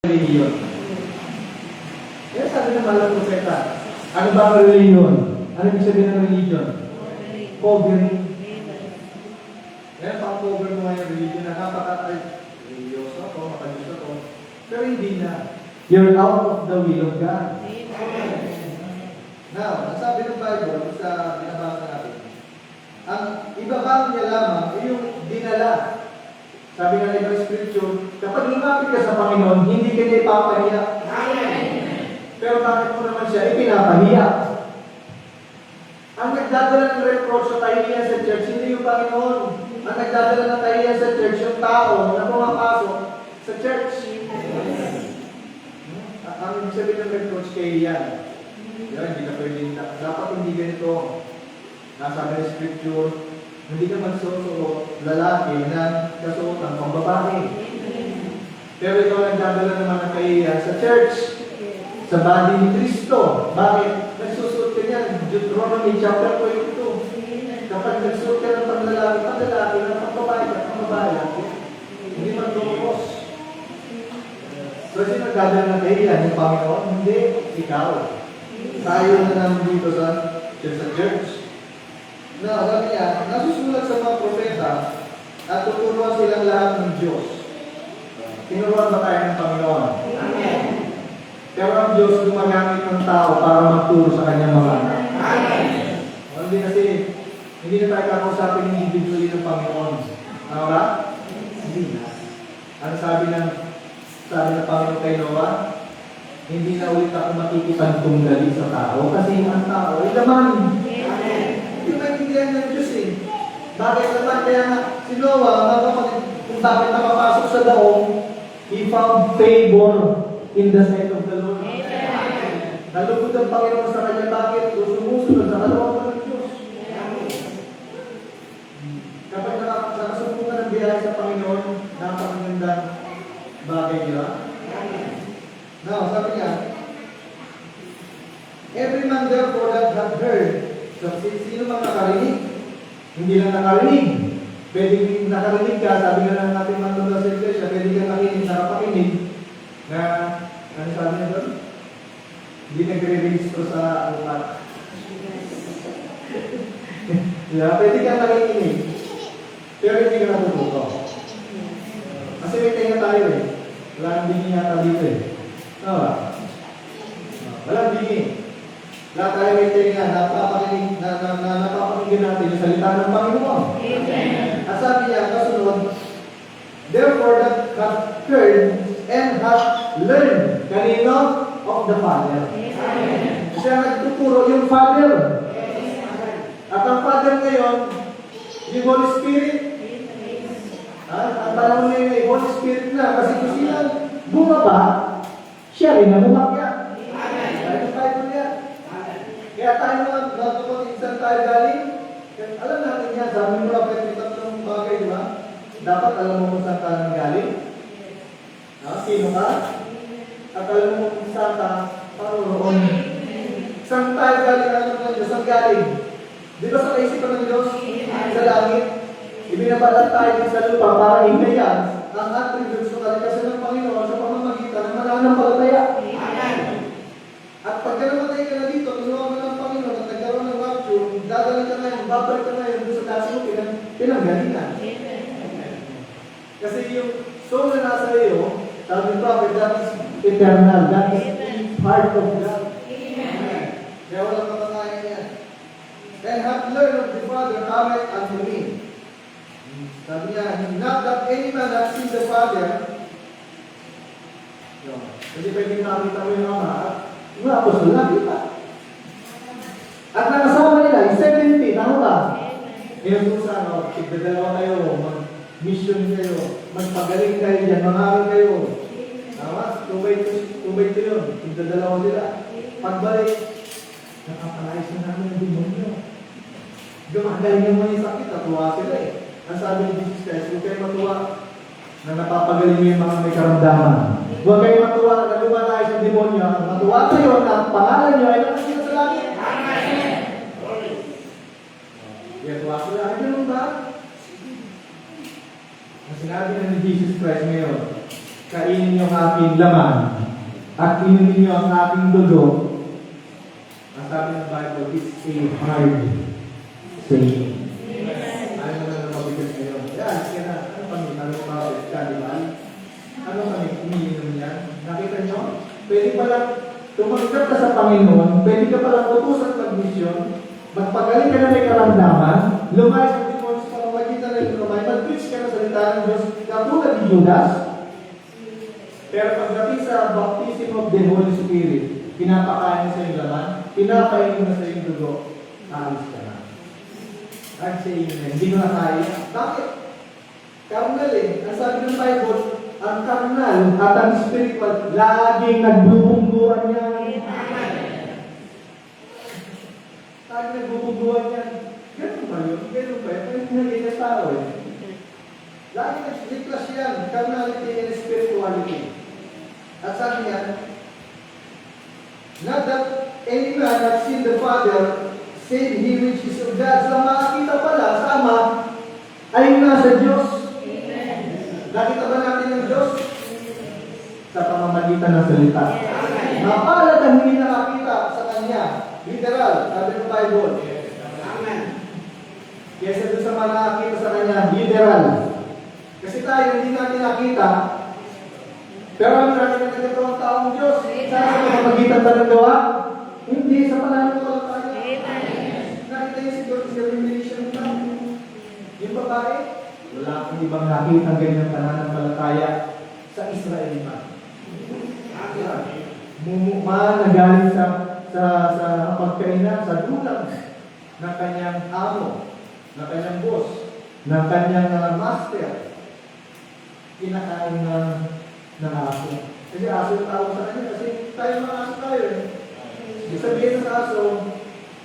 Religion. Kaya sabi ng malang propeta, ano ba ang religion? Ano ibig sabihin ng religion? Covering. Kaya pang-cover mo ngayon religion na religyoso ako, makalimutan ako. Pero hindi na. You're out of the will of God. Now, ang sabi ng Bible sa binabasa natin, ang ibabang niya lamang ay yung dinala. Sabi nga ng Scripture, kapag lumapit ka sa Panginoon, hindi ka niya ipapahiya. Pero bakit mo naman siya ipinapahiya? Ang nagdadala ng reproach sa tahiya sa church, hindi yung Panginoon. Ang nagdadala ng tahiya sa church, yung tao na pumapasok sa church. Ang ibig sabihin ng reproach kay yan. Hindi ka pwede, dapat hindi ganito. Nasabi ng Scripture, hindi ka magsusuot lalaki na kasuotan pang babae. Pero ito ang nagdadala naman ng kahiya sa church, sa body ni Kristo. Bakit? Nagsusuot ka niyan. Deuteronomy chapter 22. Kapag nagsuot ka ng pang-lalaki na pang-babae, hindi magdukos. So, sino nagdadala ng kahiya? Yung Panginoon? Hindi. Ikaw. Tayo na naman dito sa church. Na, sabi niya, nasusulat sa mga propeta at tuturuan silang lahat ng Diyos. Tinuruan ba tayo ng Panginoon? Amen. Pero ang Diyos gumagamit ng tao para magturo sa kanyang mga anak. Amen. Hindi kasi, hindi na tayo kakausapin ng individually ng Panginoon. Ano ba? Hindi na. Ano sabi ng Panginoon kay Noah? Hindi na ulit ako makikipagtunggali sa tao kasi ang tao ay laman. Amen. Hindi maintindihan ng Diyos eh. Bakit naman kaya si Noah, kung bakit nakapasok sa daong, he found favor in the sight of the Lord. Amen. Nalugod ang Panginoon sa kanya. Bakit? Sumusunod sa kalooban ng Diyos. Kapag nakasubok ka ng biyahe sa Panginoon, napakagandang bagay niya. Now, sabi niya, every man therefore that hath heard. So, sino mang nakarinig? Hindi lang nakarinig. Pwede nakarinig ka, sabi nga lang natin matunda sa iglesia, pwede ka nakapakinig na, ano sabi niya doon? Hindi nagre-registro sa umat. Yeah, pwede ka nakikinig. Pero hindi ka natututo. Kasi may tenga tayo eh. Walang bingi yata dito eh. No ba? Walang bingi. Lahat tayo may tenga, napapakinggan natin yung salita ng Panginoon. Amen. At sabi niya, kasunod, therefore that hath heard and hath learned. Kanino? Of the Father. Amen. Siya nagtuturo yung Father. At ang Father ngayon, yung Holy Spirit. Ang tanong niya yung Holy Spirit na, kasi kung sila bumaba, siya rin na bumakya. Amen. Kaya tayo mga insan tayo galing, alam natin yan, sabi mo lang may tatlong bagay, di ba? Dapat alam mo kung saan ka galing. Sino ka? At alam mo kung saan ka paruroon. Saan tayo galing, alam mo Diyos ang galing? Di ba sa kaisipan ng Diyos? Sa langit? Ibinabalat tayo sa lupa para hinggayan ang attributes ng kalikasan ng Panginoon sa pamamagitan ng mananampalataya. At pagka namatay ka na dito, tulungan mo ng Panginoon at nagkaroon ng rapture, dadali ka ngayon, babalik ka ngayon doon sa dati mo pinanggalingan. Kasi yung soul na nasa iyo, sabi ng prophet, that is eternal, that is part of God. Kaya walang kapatayan yan. And have learned of the Father, cometh unto me. Sabi niya, not that any man hath seen the Father. Kasi pwedeng nakita mo yung Ama, mga apostol nakita. At nakasama nila, yung 70, tama ba? Ngayon kung saan, tigdadalawa kayo, mag-mission kayo, magpagaling kayo dyan, mangaral kayo. Tama? Tubay ko yun, tigdadalawa nila. Pagbalik, nakapalayas na namin ang demonyo. Gumagaling naman yung sakit, natuwa sila eh. Ang sabi ni Jesus Christ, huwag kayo matuwa na napapagaling mo yung mga may karamdaman. Huwag kayo matuwa na lumalayas ang demonyo. Matuwa kayo na ang pangalan nyo ay nakasila sa langit. Amen! Kaya tuwa sila. Ay, ganun ba? Ang sinabi na ni Jesus Christ ngayon, kainin niyo ang aking laman at inumin niyo ang aking dugo, ang sabi ng Bible, it's a hard saying. Ano na mabigat ngayon? Yan, kaya na, ano kami, nalupapit ka, di ba? Ano kami, umiinom yan? Nakita niyo? Pwede pala, tumanggap ka sa Panginoon, pwede ka pala utusan mag-mission, magpagaling ka na may karamdaman, lumayas ang demons sa pamamagitan ng lumay, mag-preach ka na salita ng Diyos, katulad ni Judas. Pero pagdating sa baptism of the Holy Spirit, pinapakain sa iyong laman, pinapakain mo na sa iyong dugo, aalis ka na. Ang saying na, hindi mo na kaya. Bakit? Karnal eh. Ang sabi ng Bible, ang karnal at ang spiritual, laging nagbubungguan yan. Laging nagbubungguan yan. Ganun ba yun? Ganun ba yun? Ganun naging na tao eh. Laging nagsiklas yan. Carnality and spirituality. At sabi niya, not that any man has seen the Father, save he which is of God. So makakita pala sa Ama ay nasa Diyos. Nakita ba natin yung Diyos? Sa pamamagitan ng salita. Mapalad ang hindi nakakita sa Kanya. Literal, sabi ng Bible. Amen. Kesa doon sa mga nakakita sa Kanya, literal. Kasi tayo hindi natin nakita, pero ano natin ang nagkatawang taong Diyos? Sa pamamagitan ba ng gawa? Hindi, sa pananampalataya. Nakita niyo si God sa revelation na. Yung babae, wala akong ibang nakita ang ganyang pananampalataya sa Israel pa. Mumukma na galing sa pagkainan, sa dulang ng kanyang amo, ng kanyang boss, ng kanyang master. Kinakain ng aso. Kasi aso yung tawag sa kanya, kasi tayo mga aso tayo eh. Sabihin ng aso,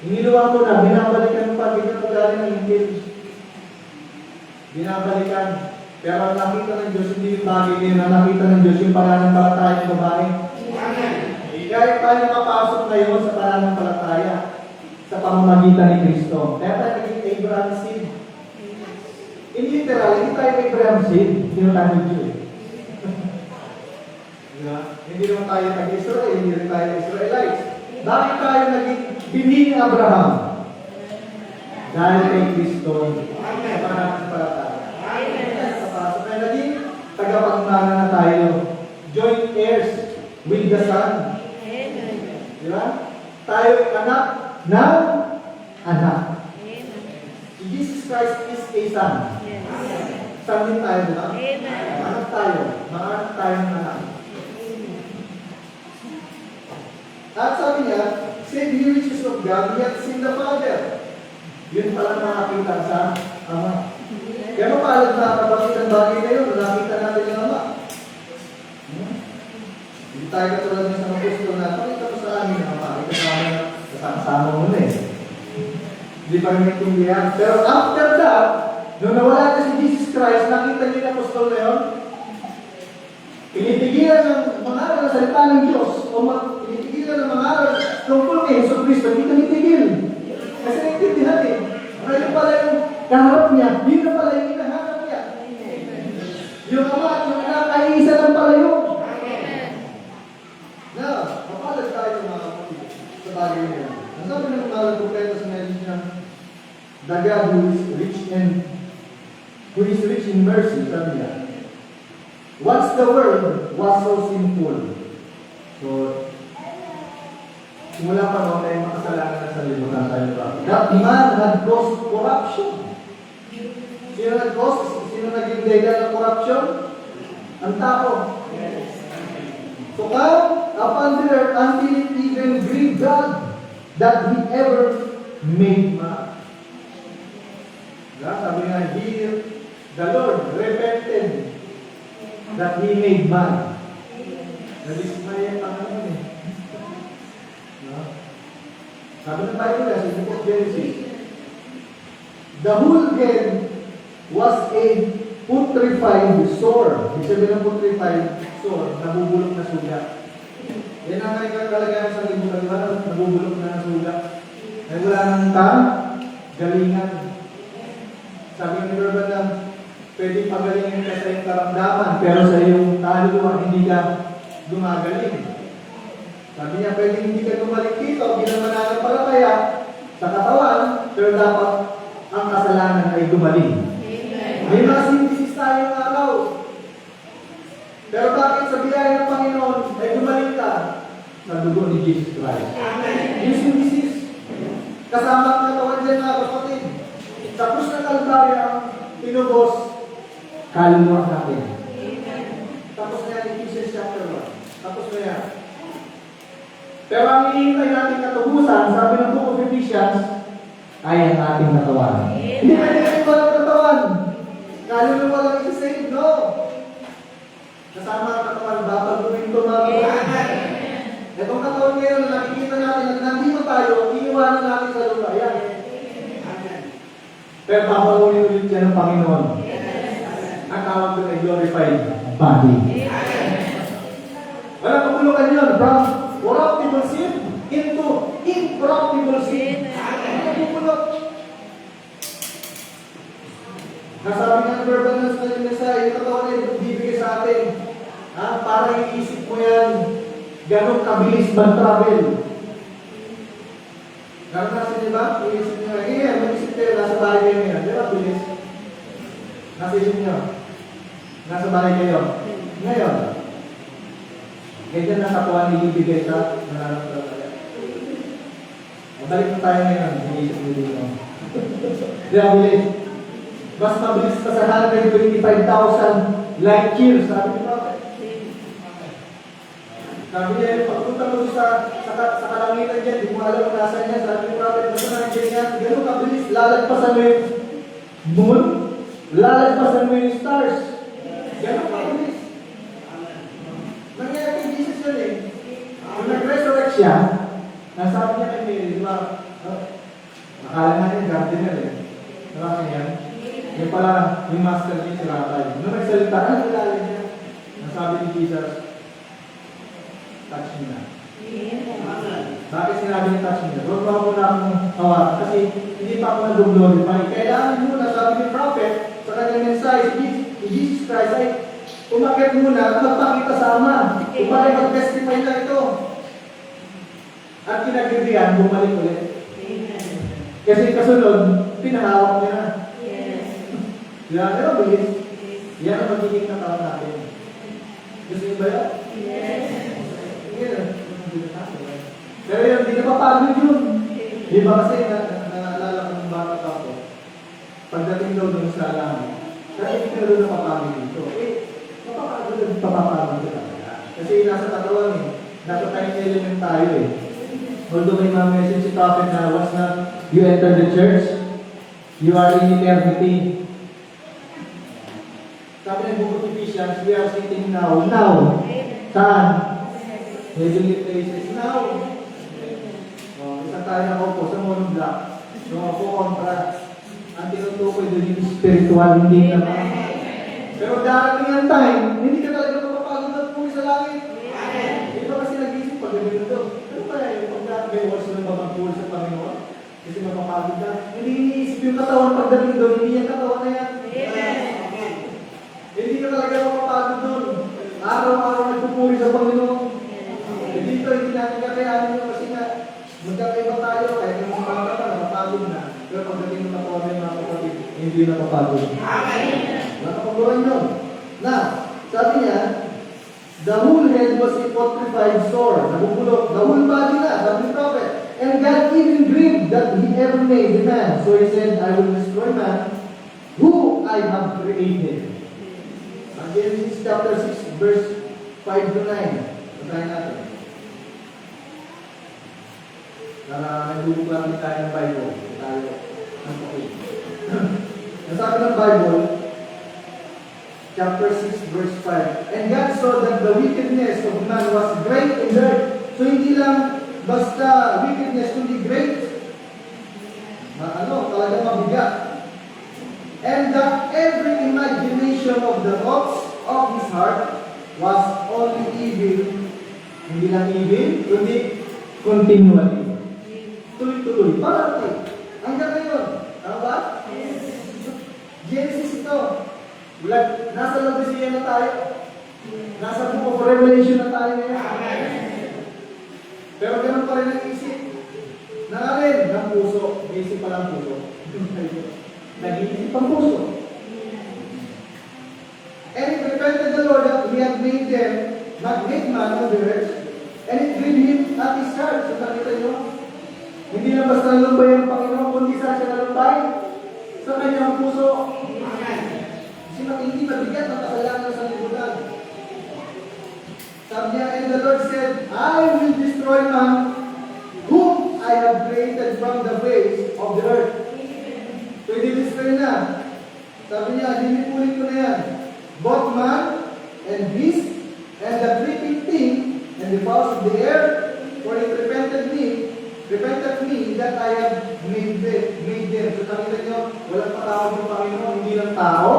iniluwa ko na, binabalikan pa, bigyan ko galing ng intil. Binabalikan. Pero ang nakita ng Diyos, hindi yung bagay din, ang nakita ng Diyos, yung pananampalataya ng babae. Kahit tayo mapasok ngayon sa pananampalataya, sa pamamagitan ni Kristo. Kaya tayo naging Abraham seed. In literal, hindi tayo Abraham seed, hindi tayo Jew eh. Hindi naman tayo nag-Israel, hindi rin tayo Israelites. Bakit tayo naging bini ni Abraham? Dahil kay Kristo, sa pananampalataya. Kaya naging tagapagmana na tayo. Joint heirs with the Son. Di ba? Tayo anak ng anak. Si Jesus Christ is a son. Son din tayo, di ba? Anak tayo. Mga anak tayong anak. At sabi niya, save he which is of God, yet seen the Father. Yun pala makakita sa Ama. Kaya mapalad na kapatid ang bagay na yun, nakita natin yung Ama. Hindi tayo katulad ng isang apostol na, pakita mo sa amin ang Ama. Ito sa amin na kasama mo na eh. Hindi pa rin nagtundihan. Pero after that, nung nawala na si Jesus Christ, nakita niyo yung apostol na yun, pinitigilan ng mga aral na salita ng Diyos, o pinitigilan ng mga aral tungkol kay Jesus Cristo, hindi tinitigil. Kasi naiintindihan eh. Ngayon pala yung kaharap niya, yun na pala yung hinahanap niya. Yung Ama at yung anak ay isa lang pala yun. Now, mapalad tayo mga kapatid sa bagay niya. Ang sabi ng mga propeta sa ngayon niya, the God who is rich in mercy, sabi niya, once the world was so sinful. So, simula pa noon ay makasalanan na sa libutan tayo pa. That man had caused corruption. Sino nag-cause? Sino naging dahilan ng corruption? Ang tao. So come upon the earth until it even grieved God that He ever made man. Sabi nga, the Lord repented that He made man. Nadismaya pa naman eh. Sabi ng Bible sa book of Genesis, the whole head was a putrefied sore. Ibig sabihin ng putrefied sore, nabubulok na sugat. Yan ang kalagayan sa libutan, di ba? Nabubulok na ng sugat. Ay wala nang galingan. Sabi ni Lord na, pwede pagalingin ka sa iyong karamdaman, pero sa iyong kaluluwa, pag hindi ka gumagaling. Sabi niya, pwede hindi ka gumaling dito, bilang mananampalataya sa katawan, pero dapat ang kasalanan ay gumaling. May mga sintesis tayong araw. Pero bakit sa biyaya ng Panginoon ay gumaling ka sa dugo ni Jesus Christ? Yung sintesis, kasama ang katawan dyan mga kapatid. Sa krus ng Kalbaryo, tinubos, kaluluwa natin. Tapos na yan, Ephesians chapter 1. Tapos na yan. Pero ang hinihintay natin katubusan, sabi ng Book of Ephesians, ay ang ating katawan. Hindi pwede kayo walang katawan. Kaluluwa lang isa-save, no? Kasama ang katawan, dapat guminto mga kapatid. Itong katawan ngayon, nakikita natin at nandito tayo, iniwanan natin sa lupa. Yan. Pero papaunin ulit yan ng Panginoon. Ang tawag doon ay glorified body. Walang kapulukan yun, from corruptible sin into incorruptible sin. Ang kapulok. Nasabi nga ng verbal na sa Messiah, yung katawan ay bibigay sa atin. Para iisip mo yan, ganun kabilis mag-travel. Ganun kasi diba? Iisip nyo, mag-isip kayo, nasa bahay kayo ngayon. Diba, bilis? Nasa isip nyo. Nasa bahay kayo. Ngayon, ganyan na katawan ibibigay sa nananampalataya. Balik na tayo ngayon, iisip nyo dito. Diba, bilis? Mas mabilis pa sa 125,000 light years, sabi ni Prophet. Sabi niya, pagpunta mo sa kalangitan dyan, di mo alam kung nasa niya, sabi ni Prophet, basta nandiyan yan, gano'n kabilis, lalagpasan mo yung moon, lalagpasan mo yung stars. Gano'n kabilis. Nangyayari kay Jesus yun eh. Kung nag-resurrect siya, nasabi niya kay Mary, di ba, akala natin gardener eh. Marami yan. Yung pala, yung master niya si Raphael. Nung nagsalita, ano kilala niya? Nasabi ni Jesus, touch me na. Bakit sinabi ni touch me na? Huwag mo na akong hawakan kasi hindi pa ako nag-glorify. Kailangan muna, sabi ni Prophet, sa kanyang mensahe, si Jesus Christ ay umakyat muna, magpakita sa Ama. Upang mag-testify na ito. At kinagriyan, bumalik ulit. Kasi kasunod, pinahawak niya na. Yan, pero bilis. Yan ang magiging katawan natin. Gusto niyo ba yan? Yan. Pero yun, hindi na papagod yun. Di ba kasi naalala ko ng bata ako, pagdating daw dun sa langit, kasi hindi ka doon napapagod dito. Mapapagod at papapagod ka talaga. Kasi nasa katawan eh. Nasa tiny element tayo eh. Although may mga message si Prophet na once na you enter the church, you are in eternity. Sabi ng Book of Ephesians, we are sitting now. Now. Saan? Heavenly places. Now. Isang tayo nakaupo sa monoblock. Nakaupo kontra. Ang tinutukoy doon yung spiritual, hindi naman. Pero darating ang time, hindi ka talaga mapapagod at puli sa langit. Hindi ba kasi nag-isip pag gabi nito? Ano ba yung pag may oras na mapapuli sa Panginoon? Kasi mapapagod na. Hindi iniisip yung katawan pagdating doon, hindi yung katawan na yan. Hindi ka talaga mapapagod doon. Araw-araw nagpupuri sa Panginoon. Dito, hindi natin kakayanin yun kasi nga, magkakaiba tayo, kahit yung mga bata, napapagod na. Pero pagdating ng katawan ng mga kapatid, hindi napapagod. Nakapaguran yun. Na, sabi niya, the whole head was a fortified sword. Nabubulok. The whole body na, sabi ni Prophet. And God even grieved that he ever made the man. So he said, I will destroy man who I have created. Genesis chapter 6, verse 5 to 9. Patayin natin. Para nagbubukla rin tayo ng Bible. Tayo ang pakit. Nasabi ng Bible, chapter 6, verse 5. And God saw that the wickedness of man was great in the earth. So hindi lang basta wickedness, kundi great. Talagang mabigat. And that every imagination of the thoughts of his heart was only evil. Hindi lang evil, kundi continually. Tuloy-tuloy. Parati. Hanggang ngayon. Tama ba? Genesis ito. Nasa Laodicea na tayo. Nasa book of Revelation na tayo ngayon. Pero ganun pa rin ang isip. Nangalin ng puso. Isip pa lang puso. Nag-iisip ang puso. And it repented the Lord that He had made them, not made man on the earth, and it grieved Him at His heart. So nakita nyo, hindi lang basta nalumbay ang Panginoon, kundi saan siya nalumbay? Sa kanyang puso. Kasi hindi mabigat ang kasalanan sa libutan. Sabi niya, and the Lord said, I will destroy man whom I have created from the face of the earth. So i-destroy na. Sabi niya, dinipulit ko na yan. Both man and beast and the creeping thing and the fowls of the air, for it repented me that I have made them. So nakita niyo, walang patawag ng Panginoon, hindi lang tao.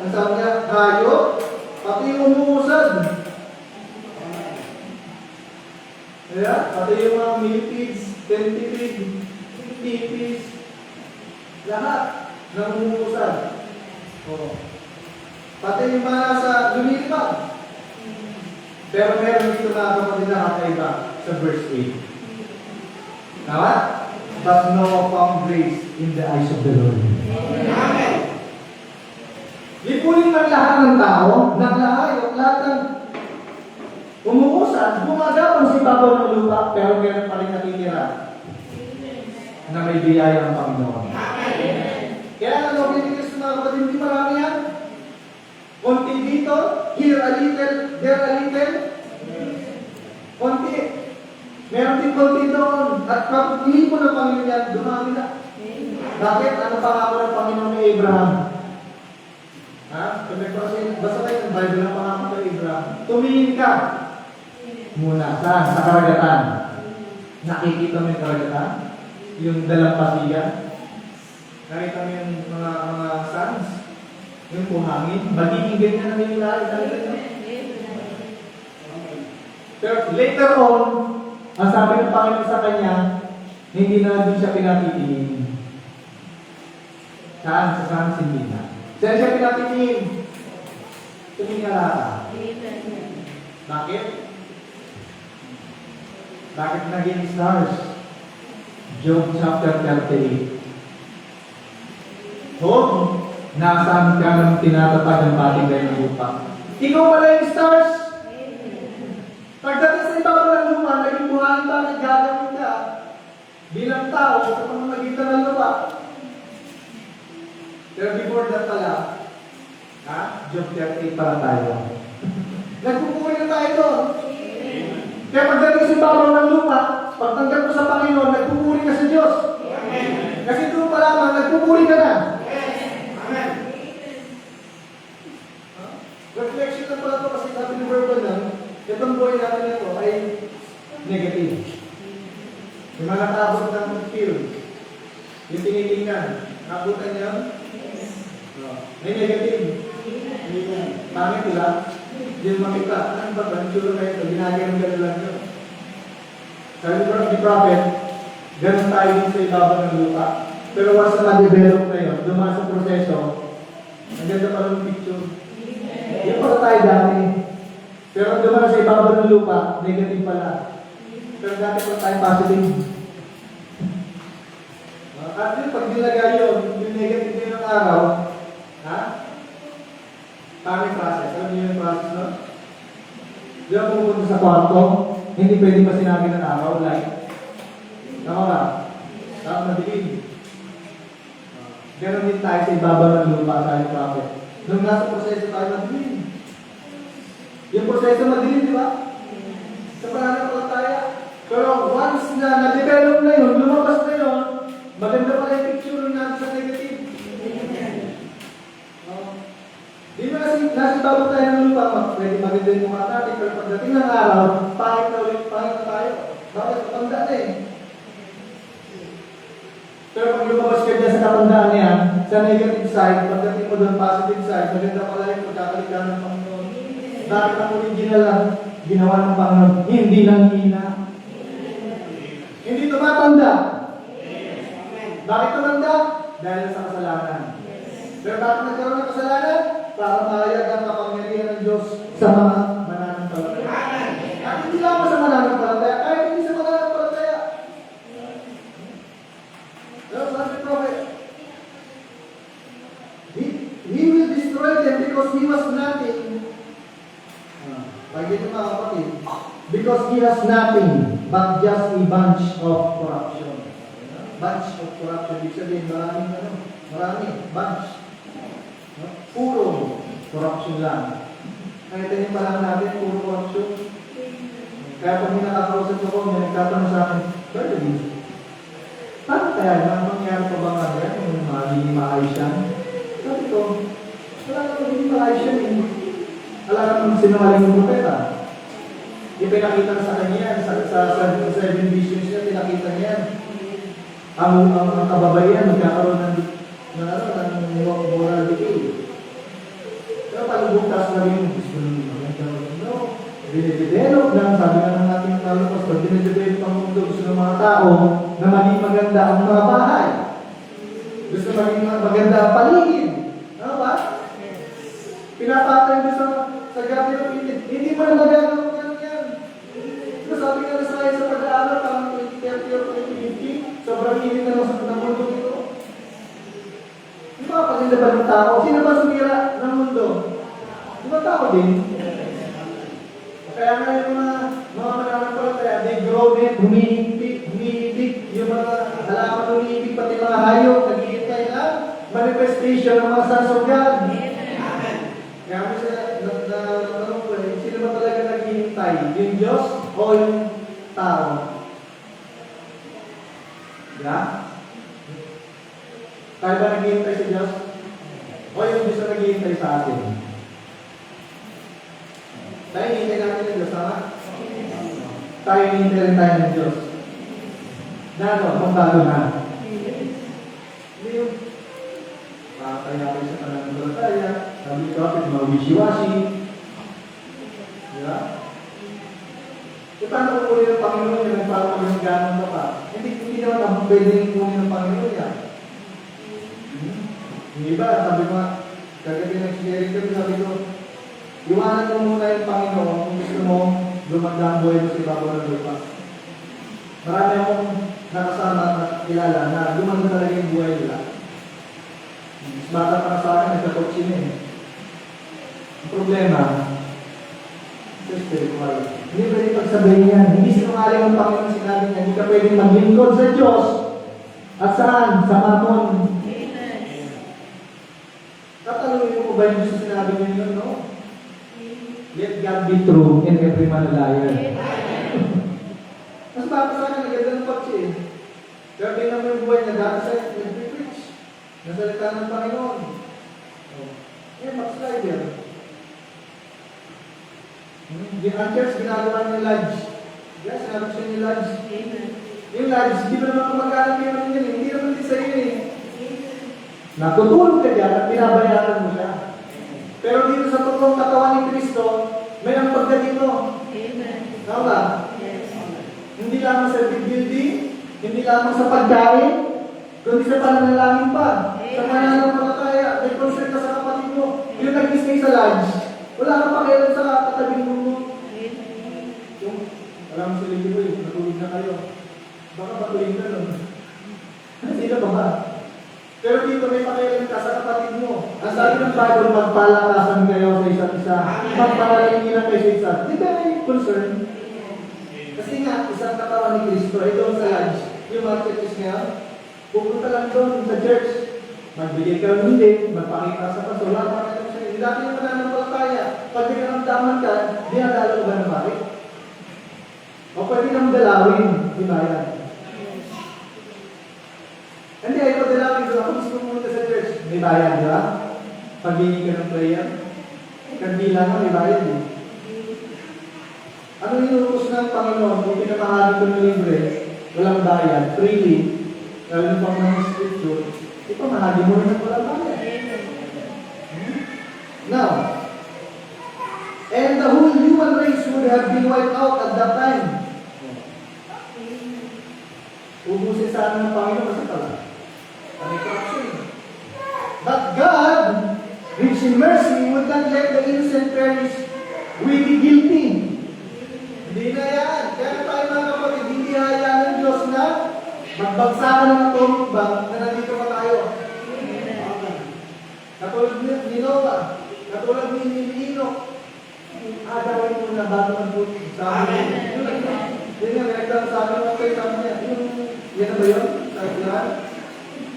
Ang sabi niya, tayo, pati umuusad. Kaya, pati yung mga millipedes, centipedes, tipis, lahat ng umuusad. Pati yung mga nasa lumilipad. Pero meron dito na kapatid na kakaiba sa verse 8. Tama? But Noah found grace in the eyes of the Lord. Amen. Lipunin ng lahat ng tao, naglahay at lahat ng umuusad, gumagapang sa ibabaw ng lupa, pero meron pa rin natitira na may biyaya ng Panginoon. Amen. Kaya ano, binigay sa mga kapatid, hindi marami yan. Konti dito, here a little, there a little. Konti. Meron din konti doon. At kapag hindi po ng Panginoon yan, dumami na. Bakit? Ano pangako ng Panginoon ni Abraham? Ha? Basta tayo ng Bible ng pangako kay Abraham. Tumingin ka muna. Saan? Sa karagatan. Nakikita mo yung karagatan? Yung dalampasigan? Nakita mo yung mga sands? Yung buhangin? Magiging ganyan na yung lahat. Pero later on, ang sabi ng Panginoon sa kanya, hindi na doon siya pinatitingin. Saan? Sa saan sinina? Saan siya pinatitingin? Tumingala ka. Bakit? Bakit naging stars? Job chapter 38. Kung nasaan ka ng tinatatag ng patigay ng lupa, ikaw pala yung stars. Pagdating sa ibabaw ng lupa, naging buhangin, bakit gagawin ka bilang tao sa pamamagitan ng lupa? Pero before that pala, Job 38 pala tayo. Nagpupuri na tayo doon. Kaya pagdating sa ibabaw ng lupa, pagtanggap mo sa Panginoon, nagpupuri ka sa Diyos. Kasi doon pa lamang, nagpupuri ka na. Reflection na pala ito kasi sabi ni Verbal na, itong buhay natin ito ay negative. Yung mga nakabot ng field, yung tinitingnan, nakabutan niya, may negative. Yung pangit nila, yung makita, ano ba ba, sure kayo ito, ginagyan ng gano'n lang yun. Sabi ni Prophet, gano'n tayo din sa ibabaw ng lupa. Pero once na ma-develop na yun, dumaan sa proseso, ang ganda pa ng picture. Yan pala tayo dati. Pero dumaan sa ibabaw ng lupa, negative pala. Pero dati pa tayo positive. At yun, pag nilagay yun, yung negative din ng araw, pangit process. Alam niyo yung process, no? Di ba pumunta sa kwarto, hindi pwede pa sinabi ng araw, like, nakaka, tapos madilim. Ganon din tayo sa ibabaw ng lupa, sa prophet. Nung nasa proseso tayo, madilim. Yung proseso madilim, di ba? Sa pananampalataya. Pero once na na-develop na yun, lumabas na yun, maganda pala yung picture natin sa negative. Di ba kasi nasa ibabaw tayo ng lupa, pwede maganda yung mga natin, pero pagdating ng araw, pangit na ulit, pangit na tayo. Bakit? Matanda na eh. Pero pag lumabas ka dyan sa katandaan niya, sa negative side, pagdating mo doon positive side, maganda pala yung pagkakalikan ng Panginoon. Bakit ang original lang ginawa ng Panginoon? Hindi lang hina. Hindi tumatanda. Bakit tumanda? Dahil sa kasalanan. Pero bakit nagkaroon ng kasalanan? Para mahayag ang kapangyarihan ng Diyos sa sa mga mananampalataya. At hindi lamang sa mananampalataya, kahit hindi sa mananampalataya. Pero sabi ni Prophet, He will destroy them because he was nothing. Pag ito mga kapatid, because he has nothing but just a bunch of corruption. Bunch of corruption. Ibig sabihin, maraming bunch. Puro corruption lang. Kaya tayo pa lang natin, puro corruption. Kaya pag nakakausap ako, may nagtatanong sa akin, Brother Lee, paano kaya mangyari pa ba nga yan? Yung magiging maayos yan? Sabi ko, wala na magiging maayos yan eh. Wala na sinungaling ng propeta. Ipinakita sa kanya, sa 7 visions niya, pinakita niya. Ang kababayan, magkakaroon ng moral decay. Pero palubugtas na rin, dinidevelop lang, sabi nga ng ating talukos, pag dinidevelop ang mundo, gusto ng mga tao na maging maganda ang mga bahay. Gusto maging maganda ang paligid. Ano ba? Pinapatay mo sa gabi ng pilit. Hindi mo na magagawa yan. Sabi nga na sa pag-aaral, parang 2030 or 2050, sobrang init na lang sa mundo ito. Di ba paganda ba ng tao? Sino ba sumira ng mundo? Di ba tao din? Kaya nga yung mga mananampalataya, they grow it, humihigpit, yung mga halaman humihigpit, pati mga hayop, naghihintay na manifestation ng mga sons of God. Kaya mo sila, natanong ko eh, sino ba talaga naghihintay? Yung Diyos o yung tao? Yeah? Tayo ba naghihintay sa Diyos? O yung Diyos na naghihintay sa atin? Tayo hinihintay natin ng Diyos, tama? Tayo hinihintay rin tayo ng Diyos. Magbago na. Hindi yung pakatay natin sa pananampalataya, sabi ni Prophet, mga wishy-washy. Diba? E paano kukunin ng Panginoon yan para magandang ka pa? Hindi naman ang pwede kunin ng Panginoon yan. Hindi ba? Sabi ko, kagabi ng sineri ko, sabi ko, iwanan mo muna yung Panginoon kung gusto mo lumandang buhay mo sa ibabaw ng lupa. Marami akong nakasama at kilala na lumanda talaga yung buhay nila. Mas bata pa sa akin, nagkatoksin eh. Ang problema, sa spiritual. Hindi pwede pagsabihin yan. Hindi sinungaling ang Panginoon sinabi niya. Hindi ka pwede maglingkod sa Diyos. At saan? Sa Mammon. Tatanungin mo ba yung Diyos sinabi niya yun, no? Let God be true and every man a liar. Mas bata sa akin, naganda ng pagsi eh. Pero di naman yung buhay na dati sa nag-preach. Nasalita ng Panginoon. Backslider. Ang church, ginagawa niya lodge. Yes, sinabi siya niya lodge. Yung lodge, hindi ba naman kumagkalang yun yan? Hindi naman din sa'yo eh. Natutulog ka dyan at binabayaran mo siya. Pero dito sa totoong katawan ni Kristo, may ang pagdating mo. Tama ba? Hindi lamang sa building, hindi lamang sa pagkain, kundi sa pananalangin pa. Sa pananampalataya, may concern ka sa kapatid mo. Yung nag-stay sa lodge, wala kang pakialam sa katabing mo. Yung, alam mo sila dito eh, natulog na kayo. Baka patuloy ka nun. Sino ba ba? Pero dito may pakialam ka sa kapatid mo. Ang sabi ng Bible, magpalakasan kayo sa isa't isa. Magpalagin lang kayo sa isa. Di ba may concern? Kasi nga, isang katawan ni Kristo, ito sa lodge. Yung mga churches ngayon, pupunta lang doon sa church. Magbigay ka ng hindi, magpakita sa paso, wala pa kayo sa'yo. Hindi dati yung mananampalataya. Pag binaramdaman ka, dinadalo ka ba ng bakit? O pwede nang dalawin, di ba yan? Hindi, ayaw dalawin doon. Ako gusto pumunta sa church. May bayan, di ba? Pag-hingi ka ng prayer, kandilan mo, may bayan eh. Ano inutos ng Panginoon kung pinamahali ko ng libre, walang bayan, freely, lalo pang mga scripture, ipamahali mo rin ng walang bayan. Now, and the whole human race would have been wiped out at that time. Ubusin sana ng Panginoon kasi pala. Kami corruption. But God, rich in mercy, would not let the innocent perish Kaya tayo mga kapatid, hindi hayaan ng Diyos na magbagsakan ng atomic bomb na nandito pa tayo. Katulad ni Noah, katulad ni Enoch, agawin mo na bago magbuti. Sabi niya, yun nga, may nagsasabi mo kayo, sabi niya, yan na ba yun? Sabi niya,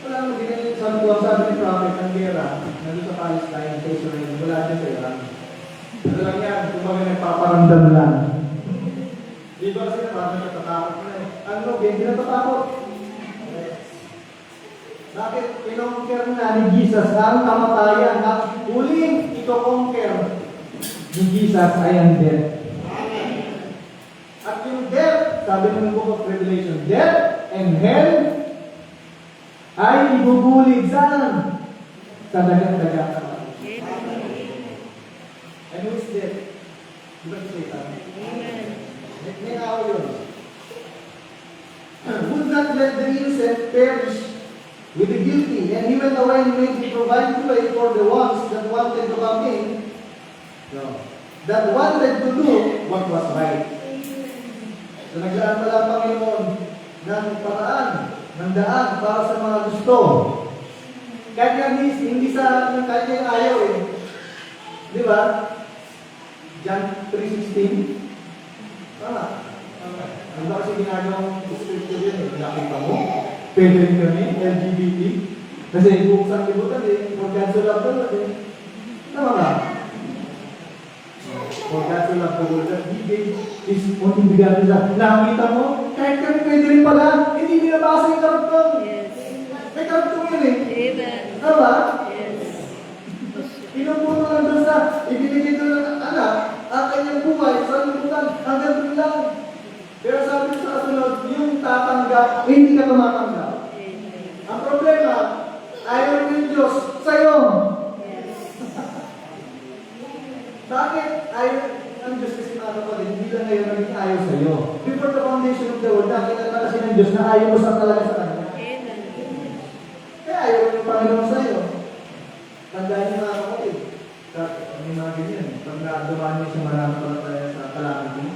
wala mo ginagawa, sabi ni Prophet ng Gera, nandito sa Palestine, sa Israel, wala dyan sa Iran. Ano lang yan, kumbaga nagpaparamdam lang. Di ba kasi parang natatakot na eh. Ano, hindi natatakot. Bakit? Kinonquer na ni Jesus ang kamatayan na huling ito-conquer ni Jesus ay ang death. At yung death, sabi ng Book of Revelation, death and hell ay ibubulig saan? Sa dagat-dagat. And who is death? Di ba si Satan? May ako yun. Would not let the innocent perish with the guilty, and he went away and made to provide way for the ones that wanted to come in, that wanted to do what was right. So naglaan pala ang Panginoon ng paraan, ng daan para sa mga gusto. Kahit hindi sa kanya ayaw eh. Di ba? John 3:16. Tama. Ano ba kasi ginagawang scripture yun eh? Nakita mo? Pwede rin kami, LGBT. Kasi buksan libutan eh. For God so loved the world eh. Tama ba? For God so loved the world that He gave His only begotten Son. Nakita mo? Kahit kami pwede rin pala. Hindi binabasa yung karugtong. May karugtong yun eh. Amen. Tama? Yes. Pinupuno lang doon sa ibinigay doon ng anak ang kanyang buhay sa libutan hanggang doon lang. Pero sabi sa kasunod, yung tatanggap, hindi ka tumatanggap. Ang problema, ayaw ng Diyos sa'yo. Bakit ayaw ng Diyos kasi mga kapatid, hindi lang ngayon naging ayaw sa'yo. Before the foundation of the world, nakita na kasi ng Diyos na ayaw mo sa talaga sa Kanya. Kaya ayaw ng Panginoon sa'yo. Tandaan niyo mga kapatid. May mga ganyan. Pag dumaan niyo sa mananampalataya sa calamity,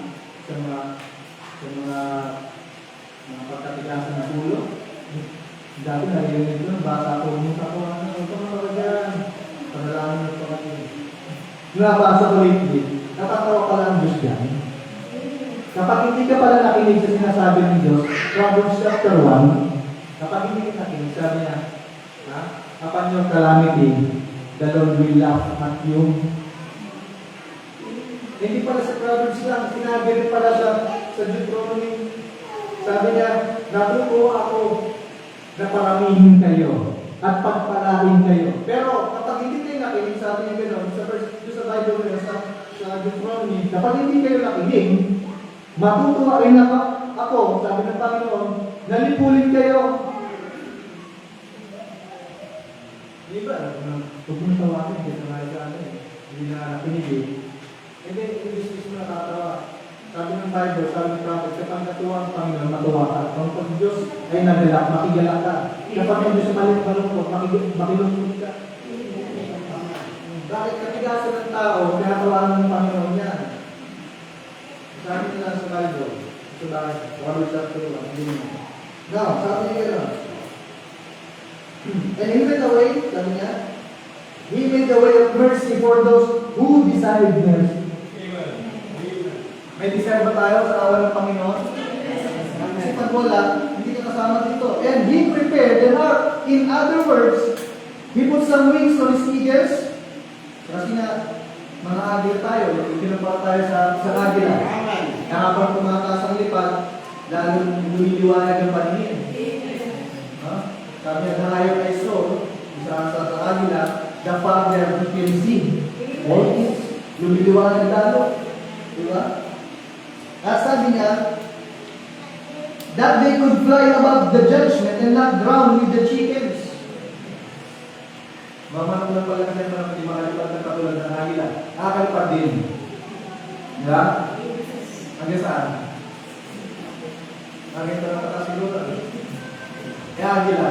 sa mga pagkatigasan ng ulo. Dati narinig doon, bata ko, musa ko, ano ba dyan? Panalangin ng kapatid. Nabasa ko lately, natatawa pala ang Diyos dyan. Kapag hindi ka pala nakinig sa sinasabi ng Diyos, Proverbs chapter 1, kapag hindi ka nakinig, sabi niya, upon your calamity, the Lord will laugh at you. Hindi pala sa Proverbs lang, sinabi rin pala sa Deuteronomy. Sabi niya, natuto ako na paramihin kayo at pagpalain kayo. Pero kapag hindi kayo nakinig, sabi niya gano'n, sa Bible sa Deuteronomy, kapag hindi kayo nakinig, matutuwa rin ako, sabi ng Panginoon, nalipulin kayo. Di ba? Huwag mong tawagin kasi nakikita hindi na nakinig eh. Hindi, ibig mo nakatawa. Sabi ng Bible, sabi ng Prophet, kapag natuwa ang Panginoon, matuwa ka. Kapag Diyos ay nagalak, makigalak ka. Kapag ang Diyos malungkot, makilungkot ka. Bakit katigasan ng tao, pinatawanan ng Panginoon niya? Sabi nila sa Bible, ito bakit? Proverbs chapter 1, hindi mo. Now, sabi niya gano'n. And He made the way, sabi niya, He made the way of mercy for those who desired mercy. May desire ba tayo sa awa ng Panginoon? Kasi pag wala, hindi ka kasama dito. And He prepared an ark. In other words, He put some wings on His eagles. Kasi nga, mga agila tayo. Itinapal tayo sa agila. Na habang tumataas ang lipad, lalo lumiliwanag ang paningin. Sabi niya, nahayag ay so, isa sa agila, the farther he can see. All this, lumiliwanag lalo. Diba? At sabi niya, that they could fly above the judgment and not drown with the chickens. Mamanong lang pala kasi mga makalipad na katulad ng agila. Nakakalipad din. Diba? Hanggang saan? Hanggang sa mataas siguro. Kaya agila.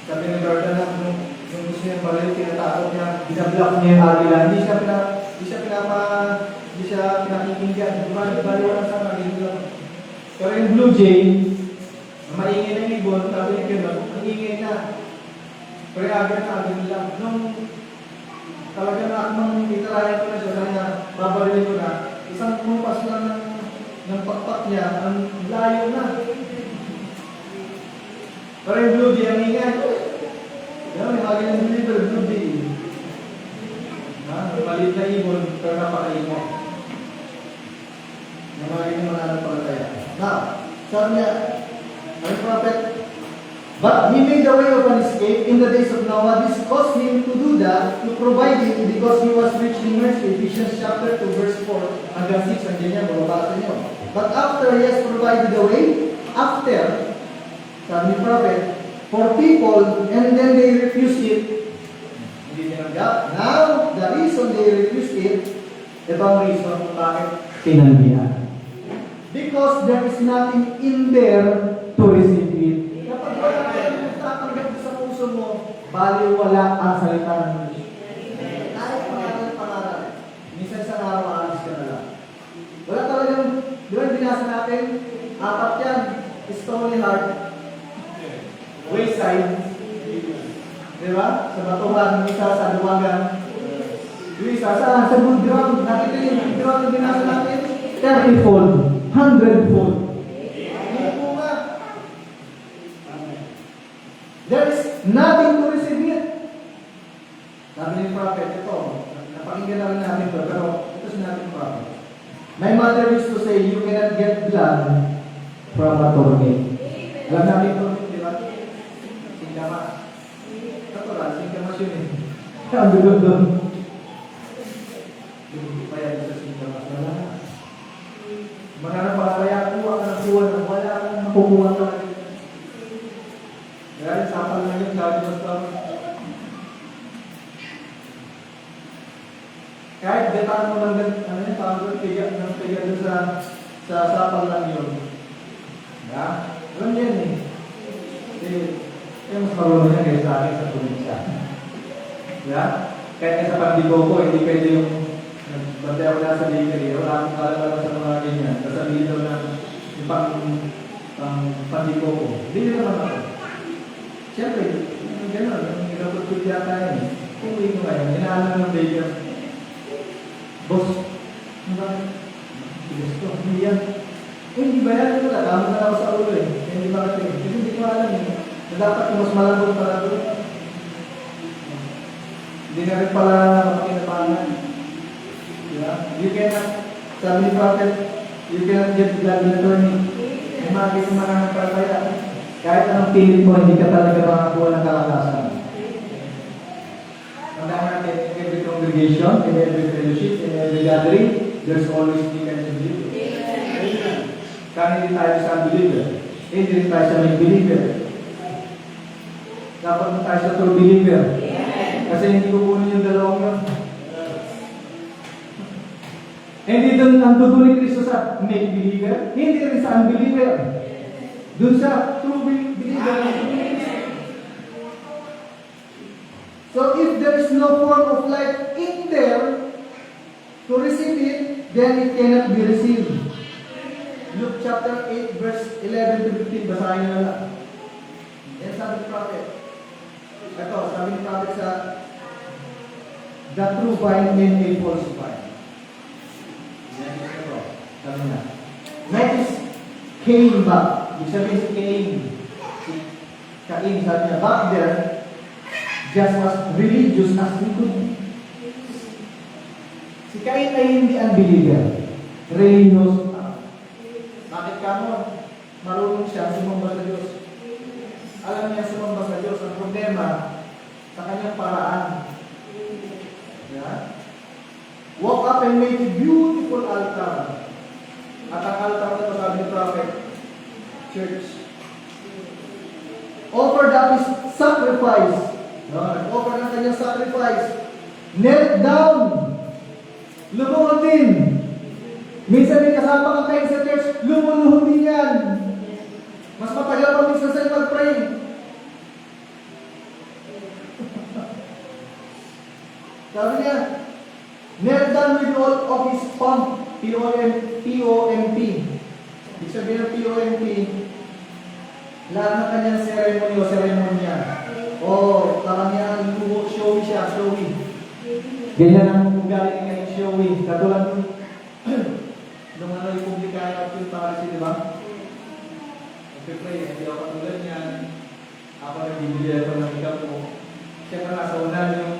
Sabi ng Lord na nung gusto niya balik, tinatakot niya, binablock niya yung agila. Hindi siya Hindi siya pinakikinggan. Baliwala sa mga lang. Pero yung Blue Jay, maingay na yung ibon, sabi niya gano'n, ang ingay na. Pero agad lang. Nung talaga na akong itirahin ko na siya, sabi niya, babarilin ko na, isang kumpas lang ng pakpak niya, ang layo na. Pero yung Blue Jay, ang ingay. Yan, may mga ganyan deliver, Blue Jay. Maliit na ibon, pero napakaingay. Yung mga ganyan mananampalataya. Now, sabi niya, ang prophet, but he made a way of an escape in the days of Noah. This caused him to do that, to provide it, because he was rich in mercy. Ephesians chapter 2, verse 4, hanggang 6, ang ganyan, babasa niyo. But after he has provided a way, after, sabi ni prophet, for people, and then they refused it, hindi tinanggap. Now, the reason they refused it, ibang reason kung bakit tinanggihan. Because there is nothing in there to receive it. Kapag wala kayo nagtatanggap sa puso mo, baliw wala ang salita ng Diyos. Kahit pangalan. Minsan sa araw, aalis ka na lang. Wala talagang, di ba binasa natin? Apat yan. Stony Heart. Wayside. Di ba? Sa Batuhan, isa sa Luwagan. Yung isa sa good ground. Nakita yung good ground na binasa natin? 30-fold. 100-fold. There is nothing to receive it. Sabi ni prophet, ito, napakinggan na rin natin ito, pero ito sinabi ni prophet. My mother used to say, you cannot get blood from a tornado. Alam namin ito, di ba? Singkamas. Natural, singkamas yun eh. Ang dulog doon. Hindi pa yan sa singkamas. Mananampalataya, kuha ka ng kuha ng wala kang makukuha talaga. Dahil sapal na yun, sabi basta. Kahit betaan mo lang, ano yung tawag doon, tiga doon sa sapal lang yun. Ya? Alam niya yan eh. Kasi, mas marunong niya kayo sa akin sa probinsya. Ya? Kahit sa pandigo ko, hindi pwede yung bantay ako na sa bakery, wala akong kalala sa mga ganyan. Kasabihin daw na yung pandigo ko. Hindi nyo naman ako. Siyempre, yung gano'n, yung inapot yata yun. Uwi ko ngayon, inaalam ng baker. Boss, ano ba? Gusto, hindi yan. Hindi ba yan? Ito na, tama na ako sa ulo eh. Hindi ba kasi? Kasi hindi ko alam eh. Na dapat yung mas malambot pala doon. Hindi na rin pala makinapangan. You cannot, sabi ni prophet, you cannot get blood in attorney. May mga ganyan mananampalataya. Kahit anong pilit mo, hindi ka talaga makakuha ng kalakasan. Tandaan natin, in every congregation, in every fellowship, in every gathering, there's always three kinds of believers. Kaya hindi tayo sa unbeliever. Hindi rin tayo sa may believer. Dapat mo tayo sa true believer. Kasi hindi ko kunin yung dalawang yun. Hindi doon ang tutuloy Kristo sa make believer, hindi rin sa unbeliever. Doon sa true believer. So if there is no form of life in there to receive it, then it cannot be received. Luke chapter 8 verse 11 to 15, basahin na lang. Yan sabi ni prophet. Ito, sabi ni prophet sa the true vine and a false vine. Sabi na. Notice, Cain back. Ibig sabihin si Cain. Si Cain, sabi niya, back there, just as religious as he could be. Si Cain ay hindi unbeliever. Religious. Bakit ka mo? Marunong siya sumamba sa Diyos. Alam niya sumamba sa Diyos. Ang problema, sa kanyang paraan. Yeah? Walk up and make a beautiful altar. At ang altar na ito, sabi ni prophet, church. Offer that is sacrifice. Offer ng kanyang sacrifice. Knelt down. Lumuhod din. Minsan may kasama kang kayo sa church, lumuluhod din yan. Mas matagal pa minsan sa'yo mag-pray. Sabi niya, knelt down with all of his pomp POMP. Ibig sabihin ng POMP, lahat ng kanyang ceremony o seremonya. O karamihan showy siya, showy. Ganyan ang ugali niya, showy. Katulad nung ano yung publikahin at yung Pharisee, di ba? Pag-pray, hindi ako katulad niyan. Ako nagbibili ako ng ikaw ko. Siyempre nasa unan yung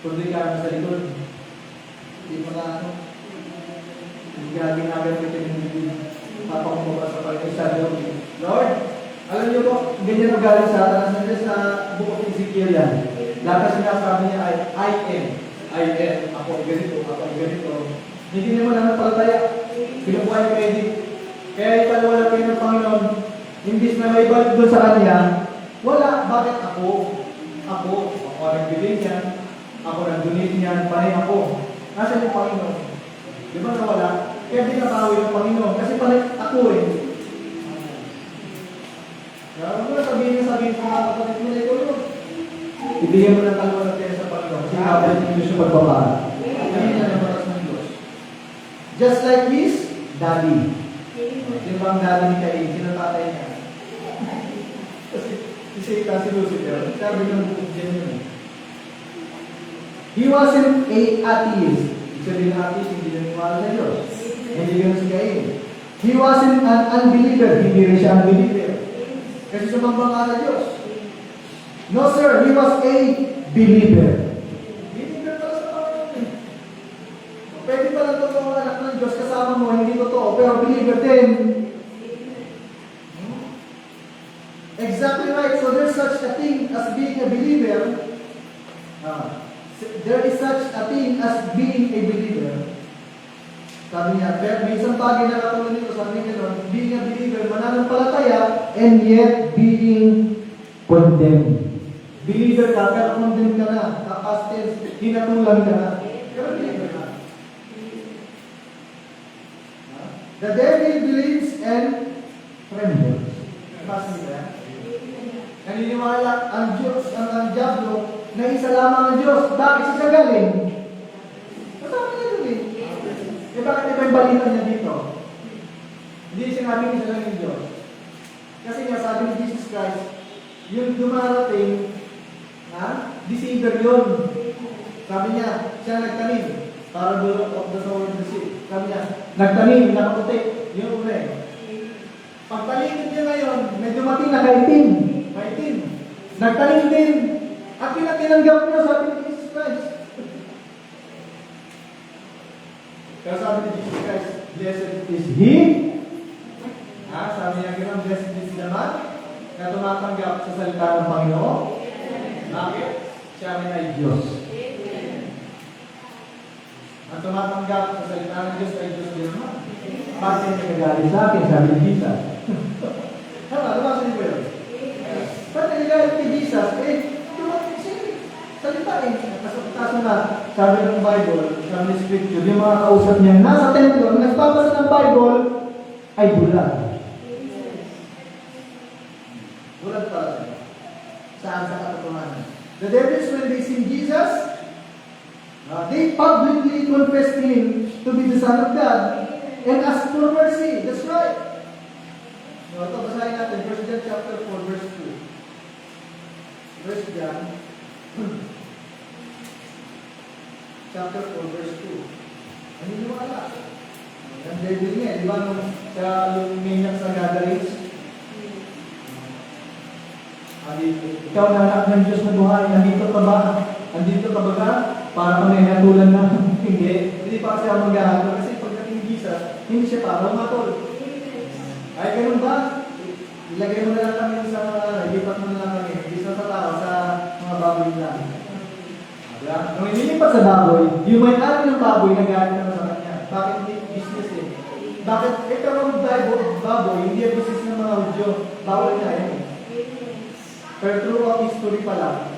publikahin sa likod. Hindi pa na ano. Hindi ginagin ko yung papakumaba sa pag-isa. Lord, alam niyo po, ganyan ugali sa atin. Sa book of Ezekiel yan. Lahat sinasabi niya ay I am. Ako ay ganito, ako ay ganito. Hindi naman ang palataya. Pinukuha yung credit. Kaya italwala kayo ng Panginoon. Imbis na may balik doon sa kanya, wala. Bakit ako? Ako nagbiling niyan. Ako nag-donate niyan. Panay ako. Nasaan yung Panginoon? Di ba nawala? Kaya binakawi ng Panginoon. Kasi panay ako eh. Kaya huwag mo na sabihin ko mga kapatid mo na ito yun. Ibigyan mo ng talwa ng pera sa Panginoon. Kasi kapatid mo yung pagpapaan. Yan ang matas ng Diyos. Just like his daddy. Sino bang daddy ni Cain? Sino tatay niya? Kasi si Satan, si Lucifer, sabi ng bukod dyan yun. He wasn't a atheist. Ibig sabihin ng atheist, hindi naniwala sa Diyos. Hindi ganun si Cain. He wasn't an unbeliever. Hindi rin siya unbeliever. Kasi sumambang ka sa Diyos. No sir, he was a believer. Believer pala sa Panginoon. Pwede pala totoo ang anak ng Diyos kasama mo, hindi totoo, pero believer din. Exactly right. So there's such a thing as being a believer. There is such a thing as being a believer. Sabi niya, may isang bagay na katulad nito, sabi niya nun, being a believer, mananampalataya, and yet being condemned. Believer ka, pero condemned ka na. Past tense, hinatulan ka na. Pero believer ka. The devil believes and trembles. Basta nila. Naniniwala ang Diyos, ang Diablo, na isa lamang ang Diyos. Bakit siya galing? Kasama niya doon eh. Eh bakit iba yung balita niya dito? Hindi sinabing isa lang yung Diyos. Kasi nga sabi ni Jesus Christ, yung dumarating, deceiver yun. Sabi niya, siya nagtanim. Para bulok of the sower of the sea. Sabi niya, nagtanim, nakaputi. Yun ulit. Pagtalimit niya ngayon, may dumating na kaitim. Nagtanim din. At pinatinanggap niya, sabi ni Jesus Christ. Kaya sabi ni Jesus Christ, blessed is He. Sabi niya gano'n, blessed is the man na tumatanggap sa salita ng Panginoon. Bakit? Siya ay Diyos. Ang tumatanggap sa salita ng Diyos ay Diyos din naman. Bakit niya nagalit sa akin, sabi ni Jesus. Tama, lumasin niyo yun. Ba't nagalit kay Jesus? Salita eh. Kaso nga, sabi ng Bible, sabi ng Scripture, yung mga kausap niya, nasa templo, nagbabasa ng Bible, ay bulag. Bulag pala siya. Saan sa katotohanan? The devils, when they see Jesus, they publicly confess Him to be the Son of God and ask for mercy. That's right. Ito, basahin natin. 1 John chapter 4, verse 2. 1 John chapter 4, verse 2. Naniniwala. Ang devil niya, di ba, nung sa luminyak sa gatherings? Ikaw na anak ng Diyos na buhay, nandito ka ba? Nandito ka ba ka? Para kami natulan na. Hindi pa kasi ako mag-ahatol. Kasi pagdating ni Jesus, hindi siya para umatol. Ay, ganun ba? Ilagay mo na lang kami sa mga, lipat mo na lang kami. Hindi sa tao, sa mga baboy lang. Nung inilipat sa baboy, yung may-ari ng baboy, nag-ahatol na sa kanya. Bakit hindi business eh? Bakit ito ang baboy, hindi ang business ng mga Hudyo? Bawal na yan eh. Pero throughout history pala,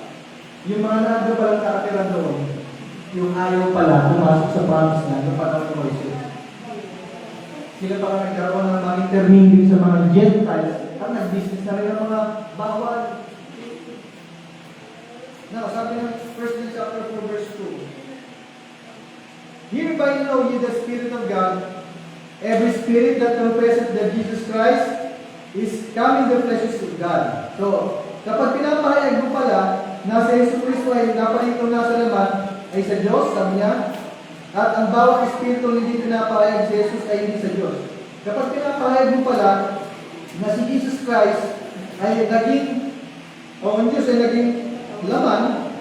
yung mga nando palang nakatira doon, yung ayaw pala pumasok sa promised land ng panahon ng Moises. Sila baka nagkaroon ng mga intermingling sa mga Gentiles at nag-business na rin ang mga bawal. Now, sabi ng 1 John chapter 4, verse 2. Hereby know ye the Spirit of God. Every spirit that confesses that Jesus Christ is come in the flesh is of God. So, kapag pinapahayag mo pala na si Jesus Cristo ay naparito na sa laman, ay sa Diyos, sabi niya, at ang bawat espiritu hindi pinapahayag si Jesus ay hindi sa Diyos. Kapag pinapahayag mo pala na si Jesus Christ ay naging, o ang Diyos ay naging laman,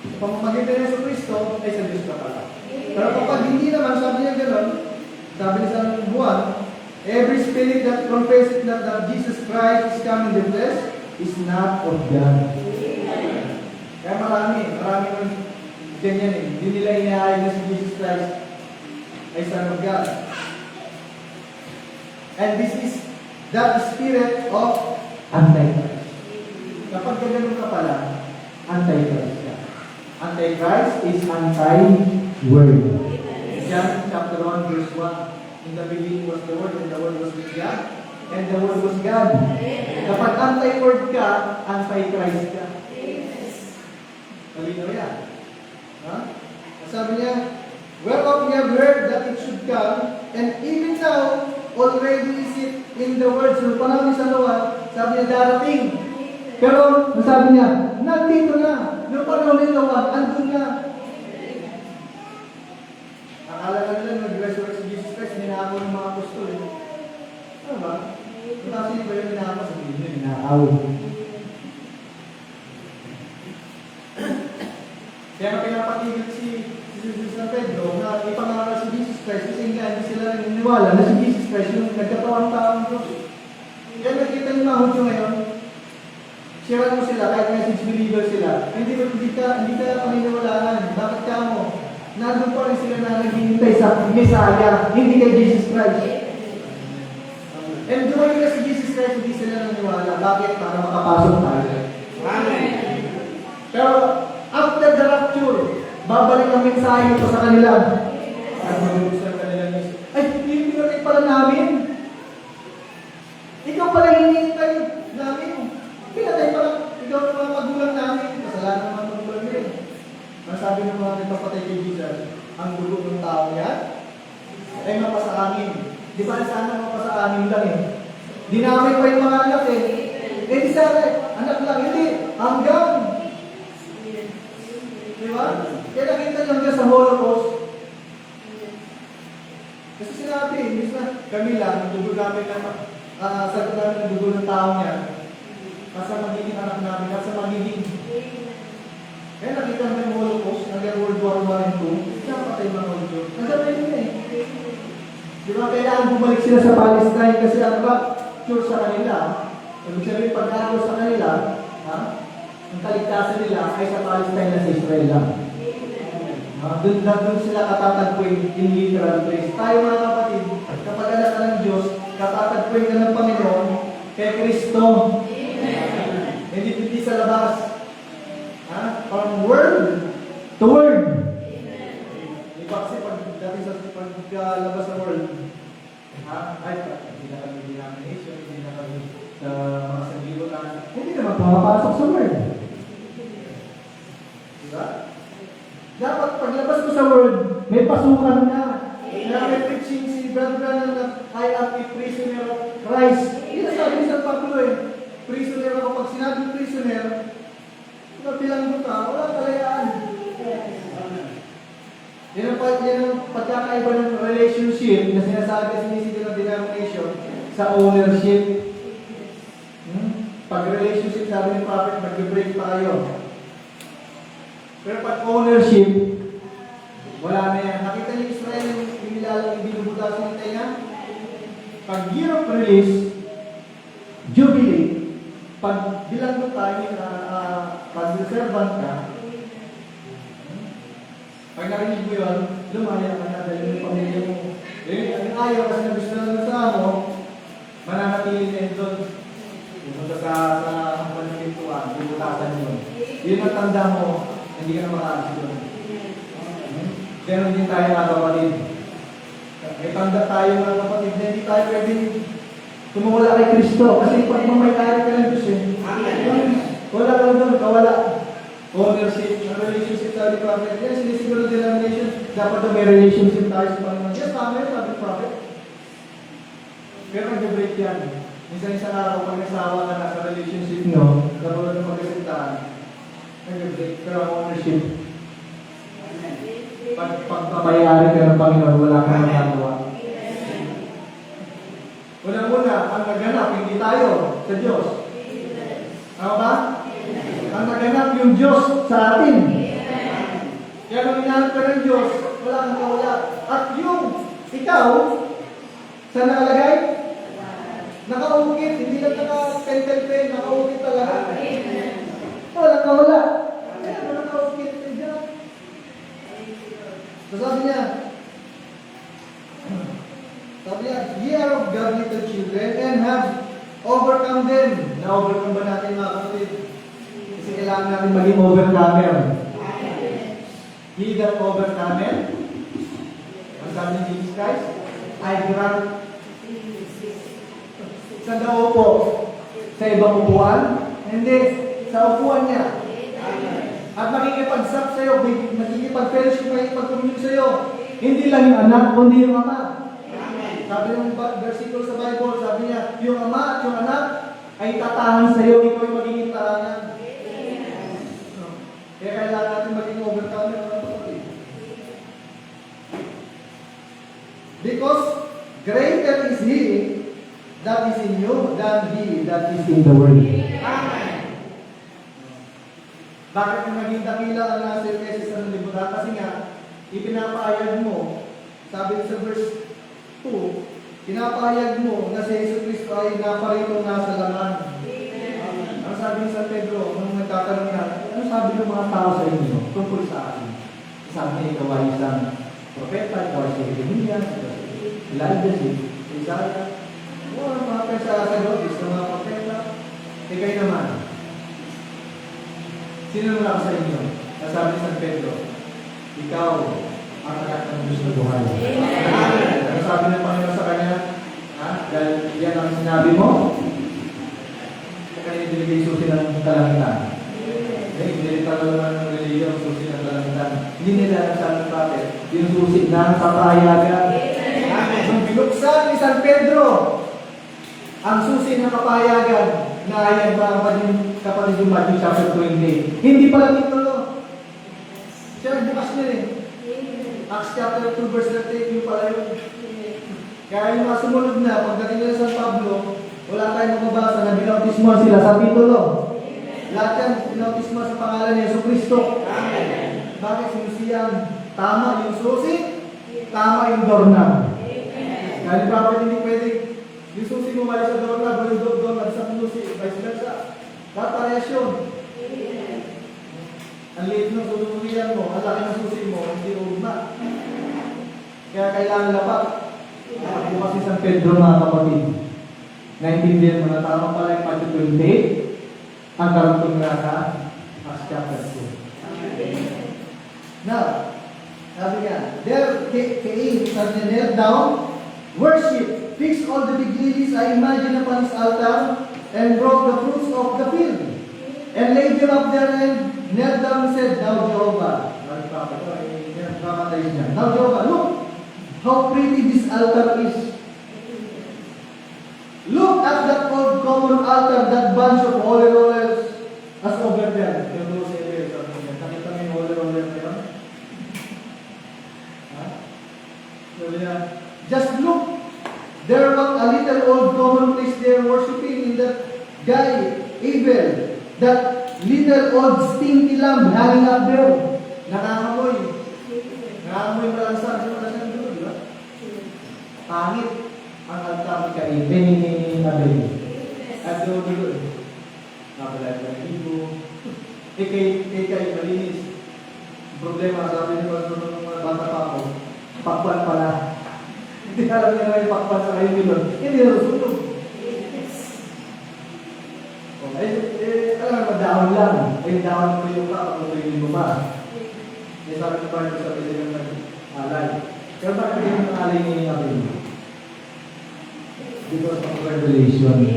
sa pamamagitan ng Yesu Cristo, ay sa Diyos ka pala. Pero kapag hindi naman, sabi niya gano'n, sabi niya sa Juan, every spirit that confesses that Jesus Christ is come in the flesh is not of God. Kaya marami ganyan eh. Hindi nila inaayos na si Jesus Christ ay Son of God. And this is that spirit of Antichrist. Kapag gano'n ka pala, Antichrist ka. Antichrist is anti-word. John chapter 1 verse 1. In the beginning was the Word, and the Word was with God, and the Word was God. Kapag anti-word ka, anti-Christ ka. Malinaw yan. Ha? Sabi niya, whereof we have heard that it should come, and even now, already is it in the words ng panahon ni Noah, sabi niya, darating. Pero, sabi niya, nandito na. Noong panahon ni Noah, andun na. Akala ka nila, nag-resurrect si Jesus Christ, ninakaw ng mga apostol. Ano ba? Kasi ba yung ninakaw sa Biblia? Ninakaw. Kaya nga pinapatigil si Jesus na Pedro na ipangaral si Jesus Christ kasi nga hindi sila naniniwala na si Jesus Christ yung nagkatawang-tawang Diyos. Kaya nakita niyo mga Hudyo ngayon, share mo sila kahit message believer sila. Hindi ka paniniwalaan. Bakit ka mo? Nandun pa rin sila na naghihintay sa Messiah, hindi kay Jesus Christ. And dumayo na si Jesus Christ, hindi sila naniniwala. Bakit? Para makapasok tayo. Amen. Pero, after the rapture, babalik ang mensahe ito sa kanila. At mag-uusap kanila niya. Ay, pinag pala namin. Ikaw pala hinihintay namin. Pinatay pala. Ikaw na mga magulang namin. Kasalanan naman magulang nila. Ang sabi ng mga nagpapatay kay Jesus, ang dugo ng tao yan ay mapasaamin. Di ba sana mapasaamin lang eh? Dinamay pa yung mga anak eh. Eh di sana, anak lang, hindi. Hanggang. Di ba? Kaya nakita nyo hanggang sa Holocaust. Kasi sinabi, imbis na kami lang, ang dugo namin lang, sagot namin ang dugo ng tao niya. Kasi magiging anak namin, kasi magiging. Kaya nakita namin yung Holocaust, hanggang World War I and II, kaya patay mga Holocaust. Nagkabay yun eh. Di ba, kailangan bumalik sila sa Palestine kasi ano ba, sure sa kanila. Ibig sabihin, pag-agaw sa kanila, ang kaligtasan nila ay sa Palestine na sa Israel lang. Doon sila katatagpuin in literal place. Tayo mga kapatid, kapag anak ka ng Diyos, katatagpuin ka ng Panginoon kay Kristo. Hindi sa labas. From word to word. Iba kasi dati sa pagkalabas ng word, ay, hindi na kami denomination, hindi na kami sa mga sanlibutan, hindi naman pumapasok sa word. Diba? Dapat paglabas mo sa word, may pasukan ka. Na may preaching si Brother Branham na I am a prisoner of Christ. Hindi na sabi sa Pablo eh. Prisoner ako. Pag sinabing prisoner, bilang ka, wala kalayaan. Yan ang pagkakaiba ng relationship na sinasabi sa sinisig ng denomination sa ownership. Pag relationship, sabi ng prophet, mag-break tayo. Pero pag ownership, wala na yan. Nakita niyo Israel yung inilalang yung binubutasan ng tayo? Pag year of release, jubilee, pag bilang mo tayo pag-reservant ka, pag narinig mo yun, lumaya ka na dahil yung pamilya mo. Yung ayaw kasi na gusto na sa mo, mananatili na yun doon. Pumunta sa panagpintuan, bubutasan yun. Yun ang tanda mo, hindi ka na makaalis doon. Ganon din tayo mga kapatid. May tanda tayo mga kapatid na hindi tayo pwedeng tumawala kay Kristo. Kasi pag mamayari ka ng Diyos eh. Wala ka doon, kawala. Ownership, relationship sa prophet. Yan, sinisiguro denomination. Dapat na may relationship tayo sa Panginoon. Yes, tama yun, sabi ng prophet. Pero nag-break yan. Minsan-isang araw, pag nasawa ka na sa relationship nyo, dapat na magkasintaan, nag-break. Pero ang ownership, pag pagpamayari ka ng Panginoon, wala kang magagawa. Unang-una, ang naganap, hindi tayo, sa Diyos. Ano ba? Ang naganap yung Diyos sa atin. Kaya nung inahanap ka ng Diyos, wala kang kawala. At yung ikaw, saan nakalagay? Nakaukit, hindi lang naka-pen, nakaukit talaga. Wala kawala. Kaya wala nakaukit. So sabi niya, ye are of God little children and have overcome them. Na-overcome ba natin mga kapatid? Kasi kailangan natin maging overcomer. He that overcometh, ang sabi ni Jesus Christ, I grant. Sa daw po, sa ibang upuan, hindi, sa upuan niya. At makikipag-sap sa'yo, makikipag-fellowship, makikipag-commune sa'yo. Hindi lang yung anak, kundi yung ama. Sabi ng versicle sa Bible, sabi niya, yung ama at yung anak ay tatahan sa'yo, ikaw ay magiging tahanan. Kaya kailangan natin maging overcomer. Because greater is He that is in you than he that is in the world. Amen. Bakit yung naging dakila ang nasa Efeses sa libutan? Kasi nga, ipinapahayag mo, sabi sa verse 2, pinapahayag mo na si Jesus Cristo ay naparito nasa laman. Ang sabi ni San Pedro, nung nagtatanong na, ano sabi ng mga tao sa inyo tungkol sa akin? Sabi niya, ikaw ay isang propeta, ikaw ay si Jeremias, Elijah, si Isaiah, mga pensasadotis, mga propeta, ikay naman. Sino lang sa inyo? Sabi ni San Pedro, ikaw ang anak ng Diyos na buhay. Ano sabi ng Panginoon sa kanya? Dahil yan ang sinabi mo, kaya binigay susi ng kalangitan. Hindi talaga naman ng religion, susi ng kalangitan. Hindi nila sabi ng prophet, yung susi ng kapahayagan. Nung binuksan ni San Pedro, ang susi ng kapahayagan, na ayan ba ang kapatid yung Matthew chapter 20. Hindi pala titulo. Siya nagbukas niya eh. Acts chapter 2 verse 38 yung pala yun. Kaya yung mga sumunod na, pagdating nila sa Pablo, wala tayong mababasa na binautismo sila sa titulo. Lahat yan, binautismo sa pangalan ni Yesu Cristo. Bakit sinusiyang tama yung susi, tama yung doorknob. Kaya yung prophet hindi pwede yung susi mo mali sa doorknob, yung doorknob sa susi, vice versa. Parehas yun. Ang liit ng sulunian mo, ang laki ng susi mo, hindi ugma. Kaya kailangan lapat. Bukas si San Pedro mga kapatid. Naintindihan mo na tama pala yung Matthew 28, ang karantong nasa Acts chapter 2. Now, sabi nga, there came, sabi niya, knelt down, worship, fix all the big lilies I imagine upon his altar, and brought the fruits of the field, and laid them up there, and knelt down and said, Thou Jehovah, now Jehovah, look how pretty this altar is. Look at that old common altar, that bunch of holy rollers, as over there. Yung those areas, nakita mo yung holy rollers na yun? Sabi niya, just look, there was a little old common place there worshiping in that guy, Abel, that little old stinky lamb hanging up there. Nakakamoy. Nakakamoy malansan. Malansan dito, di ba? Pangit ang altar kay Abel. At doon dito, nabalay ka ng ibo. Kay malinis. Problema, sabi ni Pastor nung mga bata pa ako, pakpan pala. Hindi alam niya na yung pakpan sa kayo dito. Hindi na susunod. Alam mo, dahon lang. Ay, dahon mo yung ka, kung ito yung ba. May sabi ko pa rin sa pwede ng alay. Pero bakit yung alay ni Abel? Because of revelation.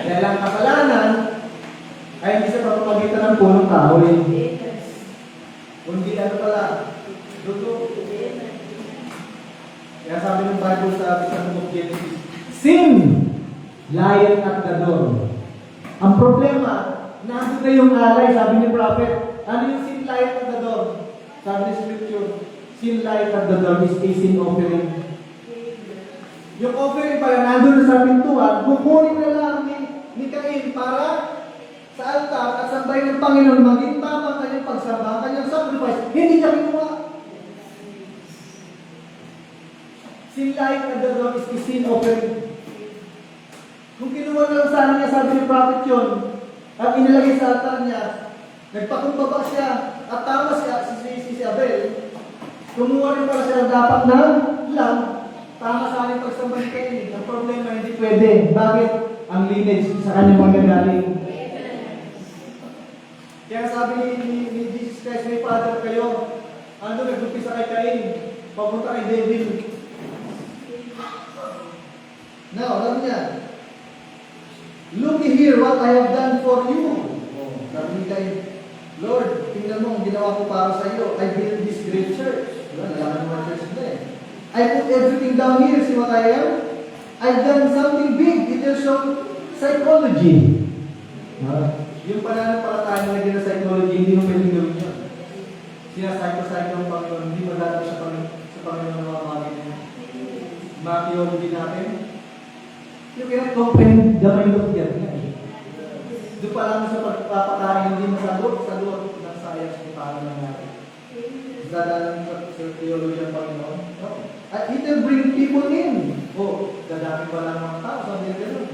Dahil ang kasalanan ay hindi sa pagpamagitan ng punong kahoy. Kundi ano pala, duto. Kaya sabi ng Bible sa isang book Genesis, Sin lying at the door. Ang problema, nandun na yung alay, sabi ni prophet. ano yung sin lying at the door? Sabi ni Scripture, Sin lying at the door is a sin offering. yung offering pala nandun na sa pintuan, kukunin na lang ni Cain para sa altar at sambay ng Panginoon, maging tama kanyang pagsamba, kanyang sacrifice. Hindi niya kinuha. Sin lying at the door is a sin offering. Kung kinuha na lang sana niya, sabi ni prophet yun, at inilagay sa altar niya, nagpakumbaba siya, at tama siya, si Abel, kumuha rin pala siya dapat na lang, tama sa aling pagsamba ni Cain. Ang problema, hindi pwede. Bakit? Ang lineage sa kanyang magagaling. Kaya sabi ni Jesus Christ, may Father kayo, ano, nag-umpisa kay Cain, papunta kay David. Now, alam niya, look here what I have done for you. Sabi ni Cain, Lord, tingnan mo ang ginawa ko para sa iyo. I built this great church. Nalaman mo ang church na eh. I put everything down here. See what I am? I've done something big. It will show psychology. Yung pananampalataya na naging na psychology, hindi mo pwedeng gawin yun. Sinasayko-sayko ang Panginoon, hindi madalo sa Panginoon ng mga bagay na yun. Mga theology natin, You cannot comprehend the mind of God. doon pa lang sa pagpapakain, hindi masagot ng science kung paano nangyari. Dadalang sa theology ang Panginoon. No. At it will bring people in. Oh, dadami pa lang mga tao. Sabi nila gano'n.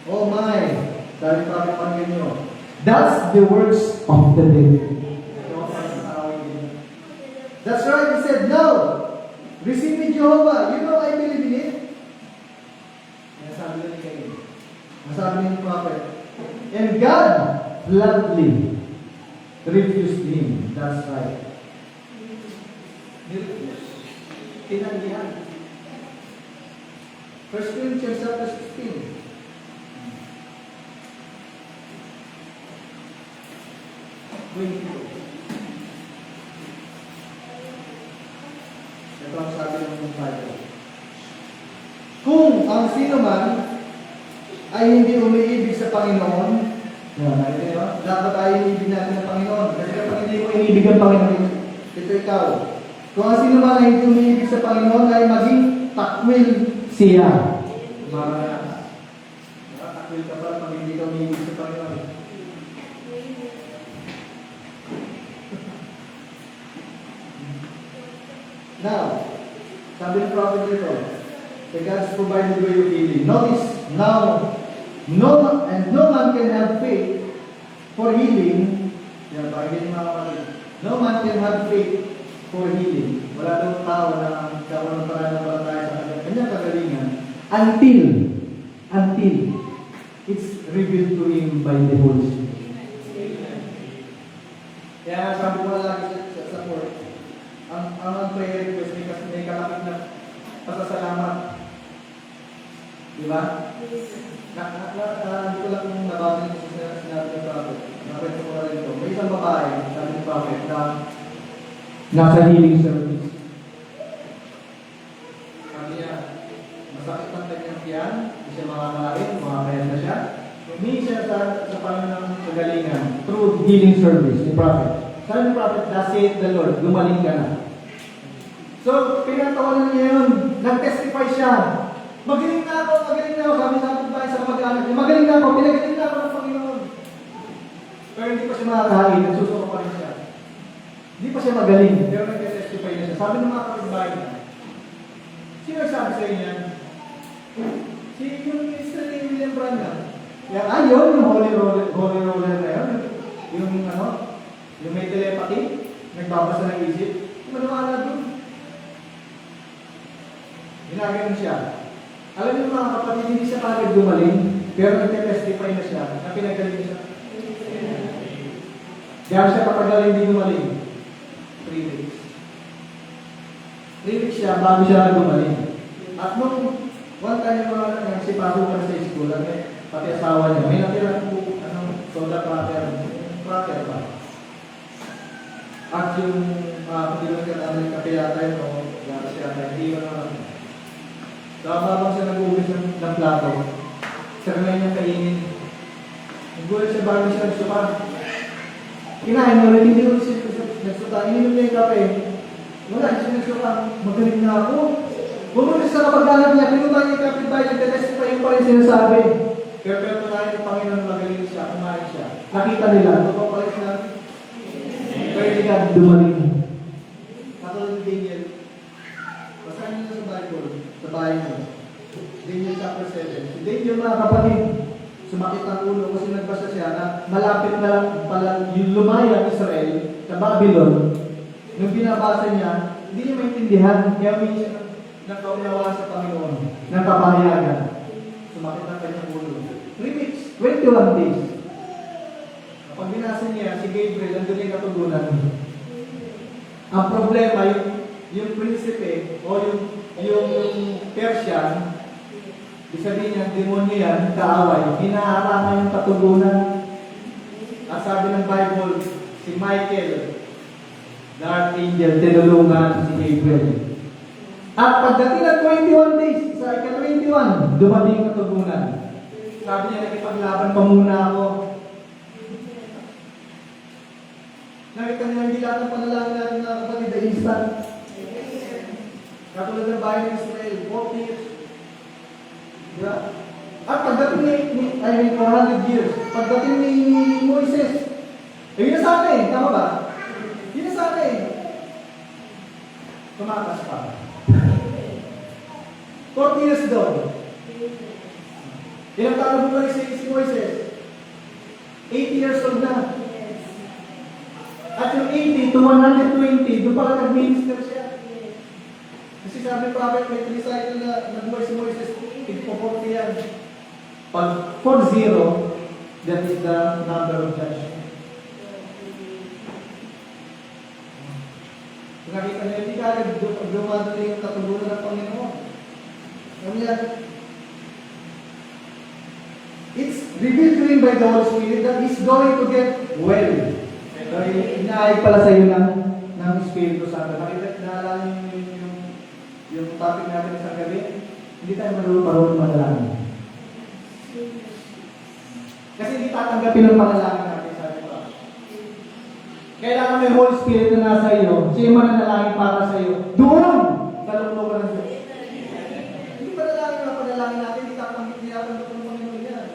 Oh my, dahil parang pangin nyo. That's the works of the devil. That's right, he said, no. Receive me, Jehovah. You know I believe in it. Nasabi nila ni Cain. Nasabi nila ni prophet. And God flatly refused him. That's right. Nirefuse. Tinanggihan. 1 Corinthians chapter 16. Ito ang sabi ng Bible. Kung ang sino man ay hindi umiibig sa Panginoon, dapat ay iniibig natin ang Panginoon. Kasi kapag hindi mo iniibig ang Panginoon, ito ikaw. Kung ang sino man ay hindi umiibig sa Panginoon ay maging takwil Siya. Takwil ka pa pag hindi ka umiibig sa Panginoon. Now, sabi ng prophet dito, the God's provided way of healing. Notice, now, no man can have faith for healing. Yan, bakit mga kapatid? No man can have faith for healing. Wala daw tao na kawalan para ng balataya sa kanyang kagalingan until it's revealed to him by the Holy Spirit. Kaya sabi ko lagi sa court, ang prayer request may kalapit na pasasalamat. Di ba? Hindi ko lang kung nabasa niyo sa sinabi ng prophet. Nakwento ko na rin ito. May isang babae, sabi ng prophet, na Nasa healing service. sabi niya, masakit ng kanyang tiyan, hindi siya makakalain, makakaya na siya. Humingi siya sa Panginoon ng kagalingan Through healing service ni prophet. sabi ng prophet, thus saith the Lord, gumaling ka na. So, pinatawalan niya yun. Nag-testify siya. Magaling na ako. Sabi sa bahay sa kamag-anak niya, magaling na ako, pinagaling na ako ng Panginoon. Pero hindi pa siya makakain, nagsusuko pa rin siya. Hindi pa siya magaling, pero nag-testify na siya. Sabi ng mga kapitbahay niya, sino nagsabi sa inyo yan? Si yung minister ni William Branham. Yun, yung holy roller na yun. Yung may telepathy, nagbabasa ng isip. Maniwala doon. Ginaganon siya. Alam niyo mga kapatid, hindi siya kagad gumaling, pero nagte-testify na siya na pinagaling siya. Kaya siya kapag hindi gumaling, 3 weeks. 3 weeks siya bago siya gumaling. At nung one time yung mga nagsipasok pa sa school, pati asawa niya, may natira po, soda cracker ba? At yung pagdilang ka namin kapiyata yun, o gano'n siya, hindi yun naman. Habang siya nag-uwis ng plato, sarangay niya kainin. Nagulat siya bago siya nagsuka. Kinain mo ulit, hindi ulit siya nagsuka. Ininom niya yung kape. Wala, hindi siya nagsuka. Magaling na ako. Bumulis sa kapag-alam niya, pinunta niya yung kapitbahay, nagtestify yung pa rin sinasabi. Pero tunayan ng Panginoon, magaling siya, kumain siya. Nakita nila, totoo pala siya. Pwede ka dumaling. Katulad ni Daniel. Basahin niyo sa Bible, sa bahay mo. Daniel chapter 7. Si Daniel, mga kapatid, sumakit ang ulo kasi nagbasa siya na malapit na lang pala yung lumaya ng Israel sa Babylon. Nung binabasa niya, hindi niya maintindihan. Kaya may siya nagkaunawa sa Panginoon ng kapahayagan. Sumakit ang kanyang ulo. 3 weeks, 21 days. Kapag binasa niya, si Gabriel, nandun yung katugunan. Ang problema, yung prinsipe o yung Persian, ibig sabihin niya, demonyo yan, kaaway, hinaharangan yung katugunan. At sabi ng Bible, si Michael, the archangel, tinulungan si Gabriel. At pagdating ng 21 days, sa ika-21, dumating yung katugunan. Sabi niya, nakipaglaban pa muna ako. Nakita niya, hindi lahat ng panalangin natin na kapatid na instant. Katulad ng bayan ng Israel, 40 years. Diba? At pagdating ni 400 years, pagdating ni Moises, yun na sa atin, tama ba? Yun na sa atin. Tumakas pa. 40 years doon. Ilang taon bumalik si Moises? 80 years old na. At yung 80 to 120, doon pala nag-minister siya. Kasi sabi prophet, may 3 cycle na nag-buhay si Moises, ito 40 yan. Pag 40, that is the number of judgment. Nakita niyo, hindi ka agad dumadating yung katulunan ng Panginoon. Kaya, it's revealed to him by the Holy Spirit that he's going to get well. Inaayag pala sa iyo ng Espiritu Santo. Naalala yung topic natin sa gabi, hindi tayo marunong manalangin. Kasi hindi tatanggapin ang panalangin natin sa iyo. Kailangan may Holy Spirit na nasa iyo, siya yung mananalangin para sa iyo. Doon! Talong ka ng Diyos. Hindi panalangin na panalangin natin, hindi tatanggapin ng Panginoon yan.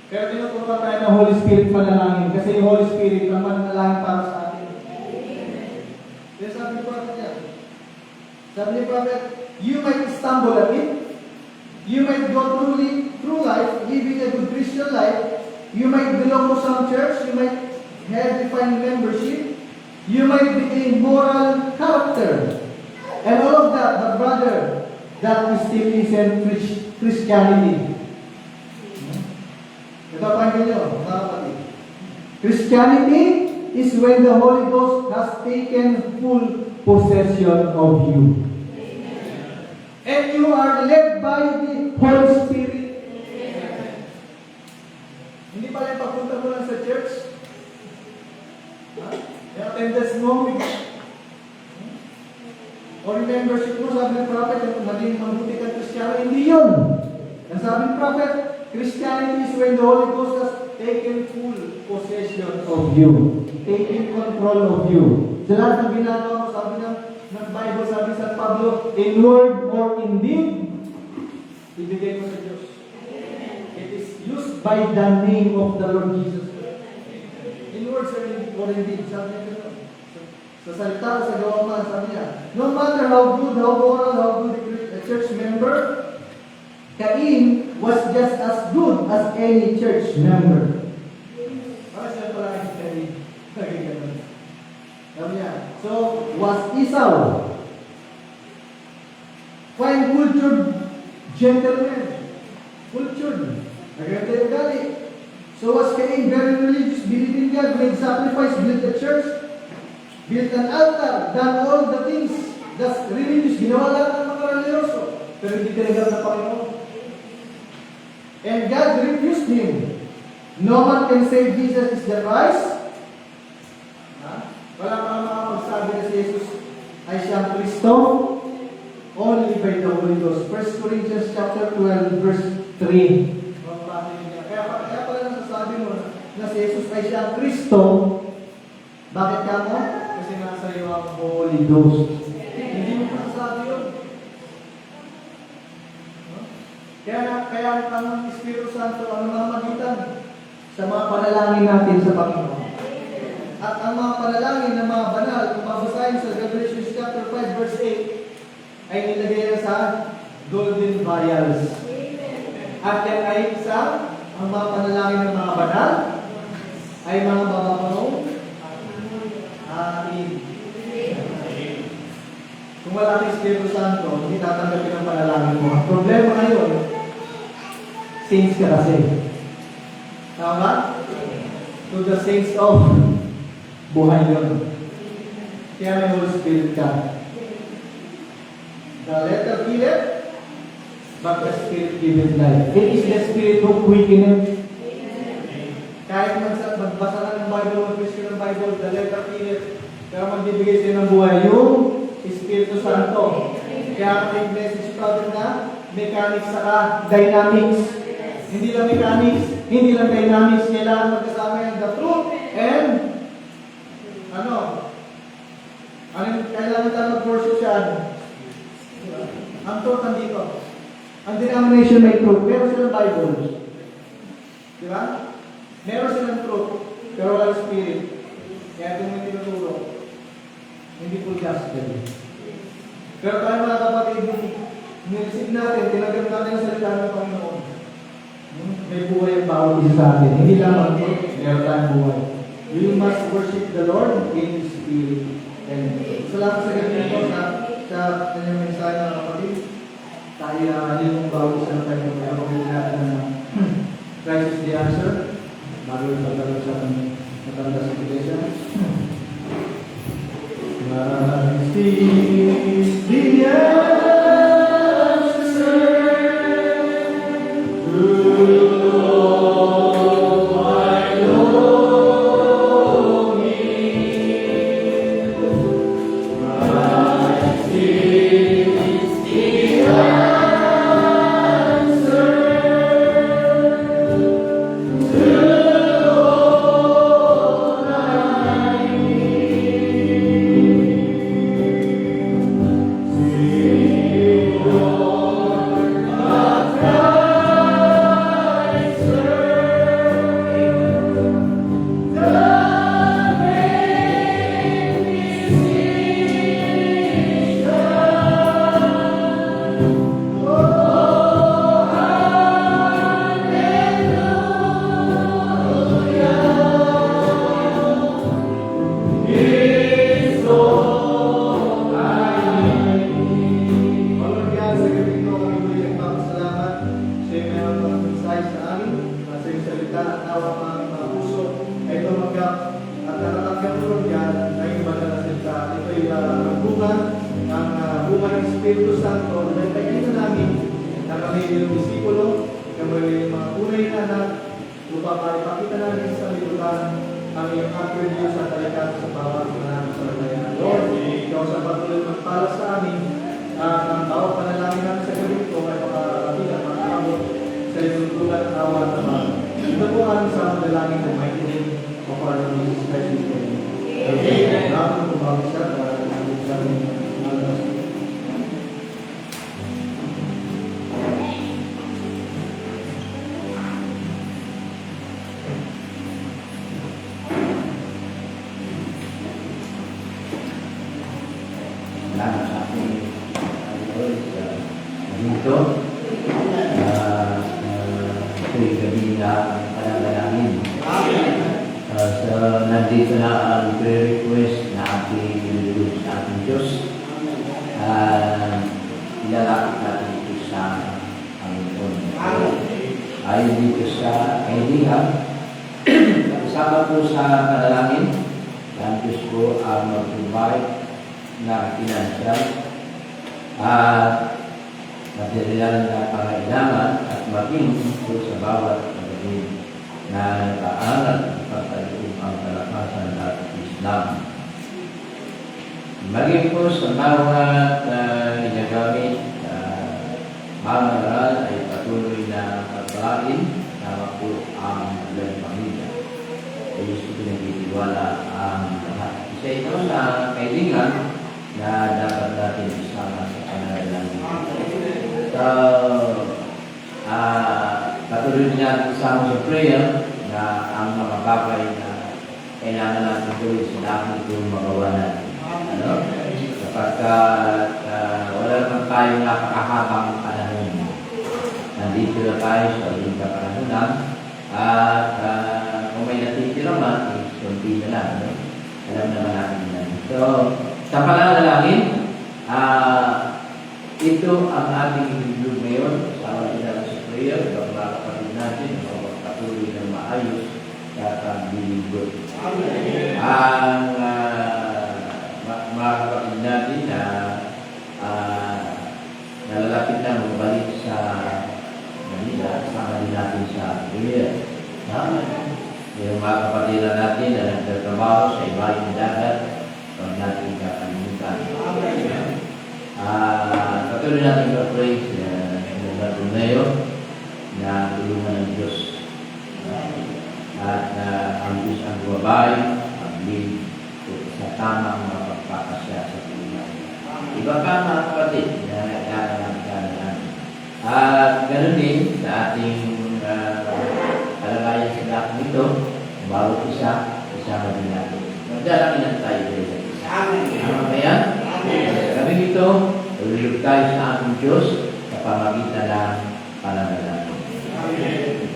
Pero tinuturuan tayo ng Holy Spirit manalangin kasi yung Holy Spirit ang manalangin para sa atin. Kaya sabi ni Prophet niya, sabi ni Prophet, you might stumble at it, you might go through life, living a good Christian life, you might belong to some church, you might have defined membership, you might be a moral character, and all of that, but brother, that still isn't Christianity. Ito pakinggan nyo, mga kapatid. Christianity is when the Holy Ghost has taken full possession of you. And you are led by the Holy Spirit. Hindi pala yung pagpunta mo lang sa church. Yung attendance mo. O membership mo, sabi ng prophet, yung maging mabuti kang Kristiyano. Hindi yun. Ang sabi ng prophet, Christianity is when the Holy Ghost has taken full possession of you. Taking control of you. Sa lahat ng ginagawa mo, sabi ng Bible, sabi sa Pablo, in word or in deed, ibigay mo sa Diyos. It is used by the name of the Lord Jesus. In words or in deed, sabi niya, sa salita o sa gawa man, sabi niya, no matter how good, how moral, how good a church member, Cain was just as good as any church member. Para siya pala si Cain. Sabi niya, so was Esau. Fine, cultured gentleman. Cultured. Naganda yung gali. So was Cain, very religious, believing God, made sacrifice, built a church, built an altar, done all the things that's religious. Ginawa lahat ng mga religyoso. Pero hindi tinanggap ng Panginoon. And God refused him. No one can say Jesus is the Christ. Wala pa makapagsabi na si Jesus ay siyang Kristo. only by the Holy Ghost. 1 Corinthians chapter 12, verse 3. Kaya pala nasasabi mo na si Jesus ay siya ang Kristo. Bakit ka mo? Kasi nasa iyo ang Holy Ghost. Hindi mo masasabi yun. Kaya ang Espiritu Santo ang namamagitan sa mga panalangin natin sa Panginoon. At ang mga panalangin ng mga banal, kung mabasahin sa Galatians chapter 5, verse 8, ay nilagay na sa golden vials. At yan ay ang mga panalangin ng mga banal, ay mga bababanong atin. Kung wala ng Espiritu Santo, hindi tatanggapin ang panalangin mo. Ang problema ngayon, saints ka kasi. Tama ba? To the saints of buhay yun. Kaya may Holy Spirit ka. The letter killeth, but the Spirit giveth life. It is the Spirit who quickeneth. Kahit magbasa na ng Bible, mag-Christian ng Bible, the letter killeth, pero magbibigay sa'yo ng buhay yung Espiritu Santo. Kaya may message natin na mechanics saka dynamics. Hindi lang mechanics, hindi lang dynamics, kailangan magkasama yung the truth and kailangan tayo mag-worship siya. Ang truth nandito. Ang denomination may truth, meron silang Bible. Di ba? Meron silang truth, pero walang spirit. Kaya ito may tinuturo. Hindi full gospel. Pero tayo mga kapatid, nilisip natin, tinagam natin ang salita ng Panginoon. May buhay ang bawat isa sa atin. Hindi lamang po, meron tayong buhay. We must worship the Lord in spirit. And salamat sa ganyan po sa kanyang mensahe ng kapatid. Tayo yung bawat isa na tayo magpapagod natin ng Christ is the answer. Bago yung pagkaroon sa matanda sa iglesia. Christ is the answer to all my longing. Christ is the answer to all my needs. Sing, Lord, of Christ, the Espiritu Santo, dahil tayo namin na kami yung disipulo, kami yung mga tunay na anak, upang maipakita namin sa libutan ang iyong attribute sa talikatan sa bawat namin sa lalayan. Lord, ikaw sa patuloy magpala sa amin, ang bawat panalangin namin sa gabi ito ay makakapilan, makakamot sa iyong tulad at awa at naman. Ito po ang sa dalangin ng mighty name of our Lord Jesus Christ. Amen. Natin kumawag siya para namin sa amin. Salamat sa ating Lord dito. Ito'y gabi na panalangin. Nandito na ang prayer request na ating nilulog sa ating Diyos. Ilalapit natin ito sa Panginoon. Ayon dito sa Elia, kasama po sa panalangin, ang Diyos po ang mag-provide na financial at material na pangailangan at maging ito sa bawat pagdating na nag-aaral at pagtayo ang kalakasan at Islam. Maging po sa bawat ginagamit mga aral ay patuloy na pagpalain tama po ang ilang pamilya. Ay gusto ko nagtitiwala ang lahat. Isa ito sa kailangan na dapat natin isama sa pananalang. So, patuloy natin isama sa prayer na ang mga bagay na kailangan natin tuloy sa dami itong magawa natin. Ano? Sapagkat wala naman tayong napakahabang panahon. Nandito na tayo sa uling kapanahonan at kung may natitira man, kunti na lang. No? Alam naman natin yan. So, sa pananalangin, ito ang ating review ngayon sa ating sa prayer, ang mga kapatid natin, patuloy ng maayos at ang bilinggot. Ang mga kapatid natin na nalalapit na magbalik sa Manila, sama din natin sa prayer. Yung mga kapatid natin na nagtatrabaho sa ibayong dagat, huwag natin kakalimutan. Patuloy natin ka-pray sa natin ngayon na tulungan ng Diyos. At ang Diyos ang buwabay, ang lead sa tamang mga pagpapasya sa tulungan. Iba pa mga kapatid na natin. At ganoon din sa ating kalagayan sa lahat nito, bawat isama din natin. Magdalangin lang tayo sa isa. Tama ba yan? Kami ito, ululog tayo sa ating Diyos sa pamagitan ng pananalangin. Amen.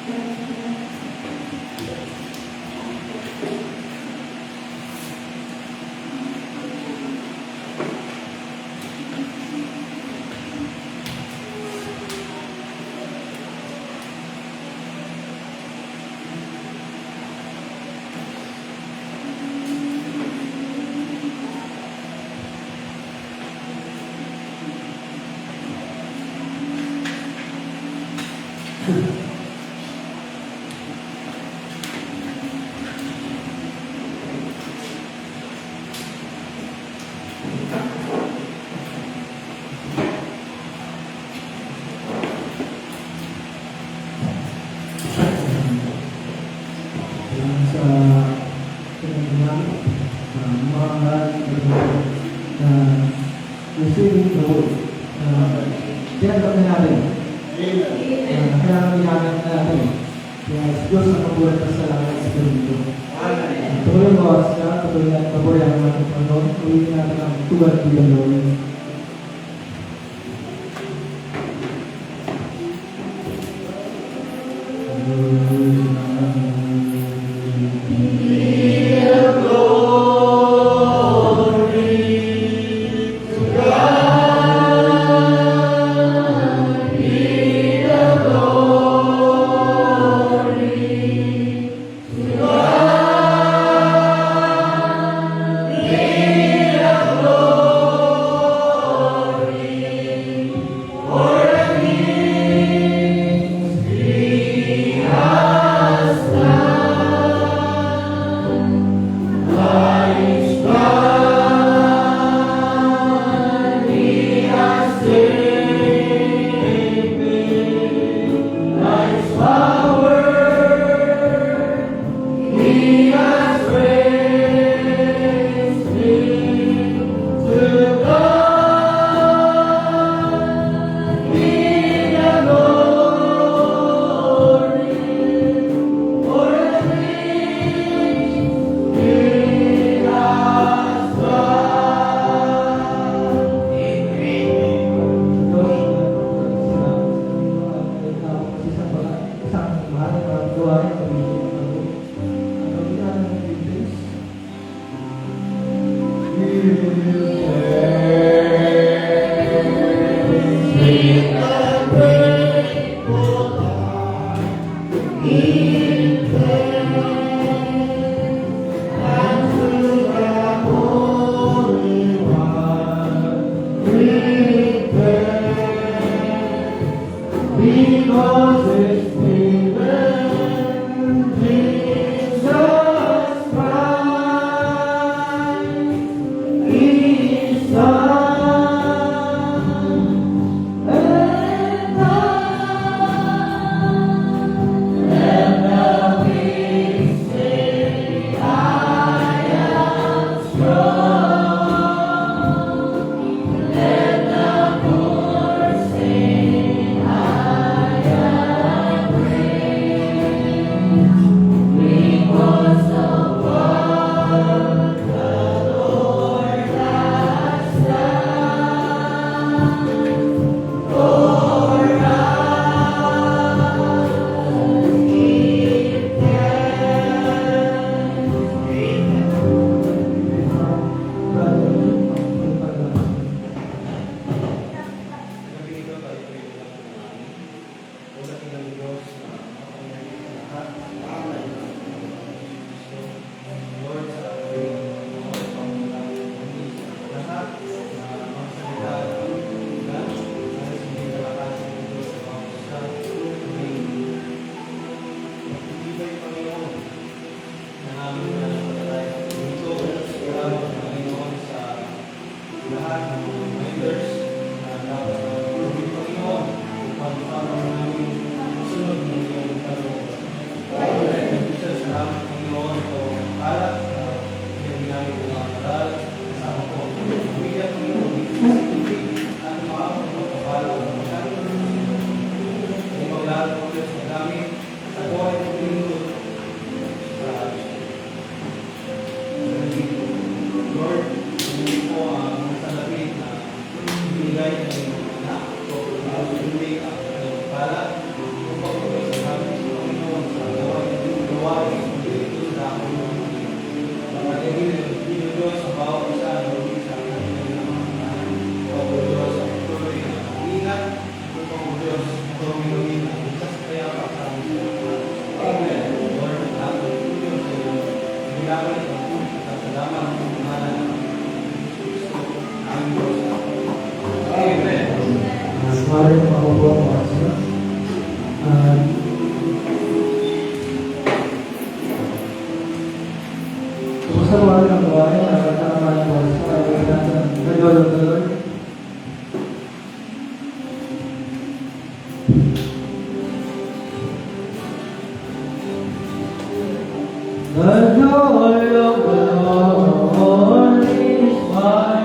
Sa pinagdaan, mga receiving the word. Tinanggap na natin. Kaya ginamit natin. Kaya Diyos ang mabulat na sa langit sa Espiritu. Tuloy mo sa tuloy na paboyan ng ating Panginoon. Tuloy natin ang tugan bilang Lord. Maraming makukuha mo kasi. Kumusta mo ang buhay? Nakatama mo sa nagdolog-dolog? The joy of the Lord is my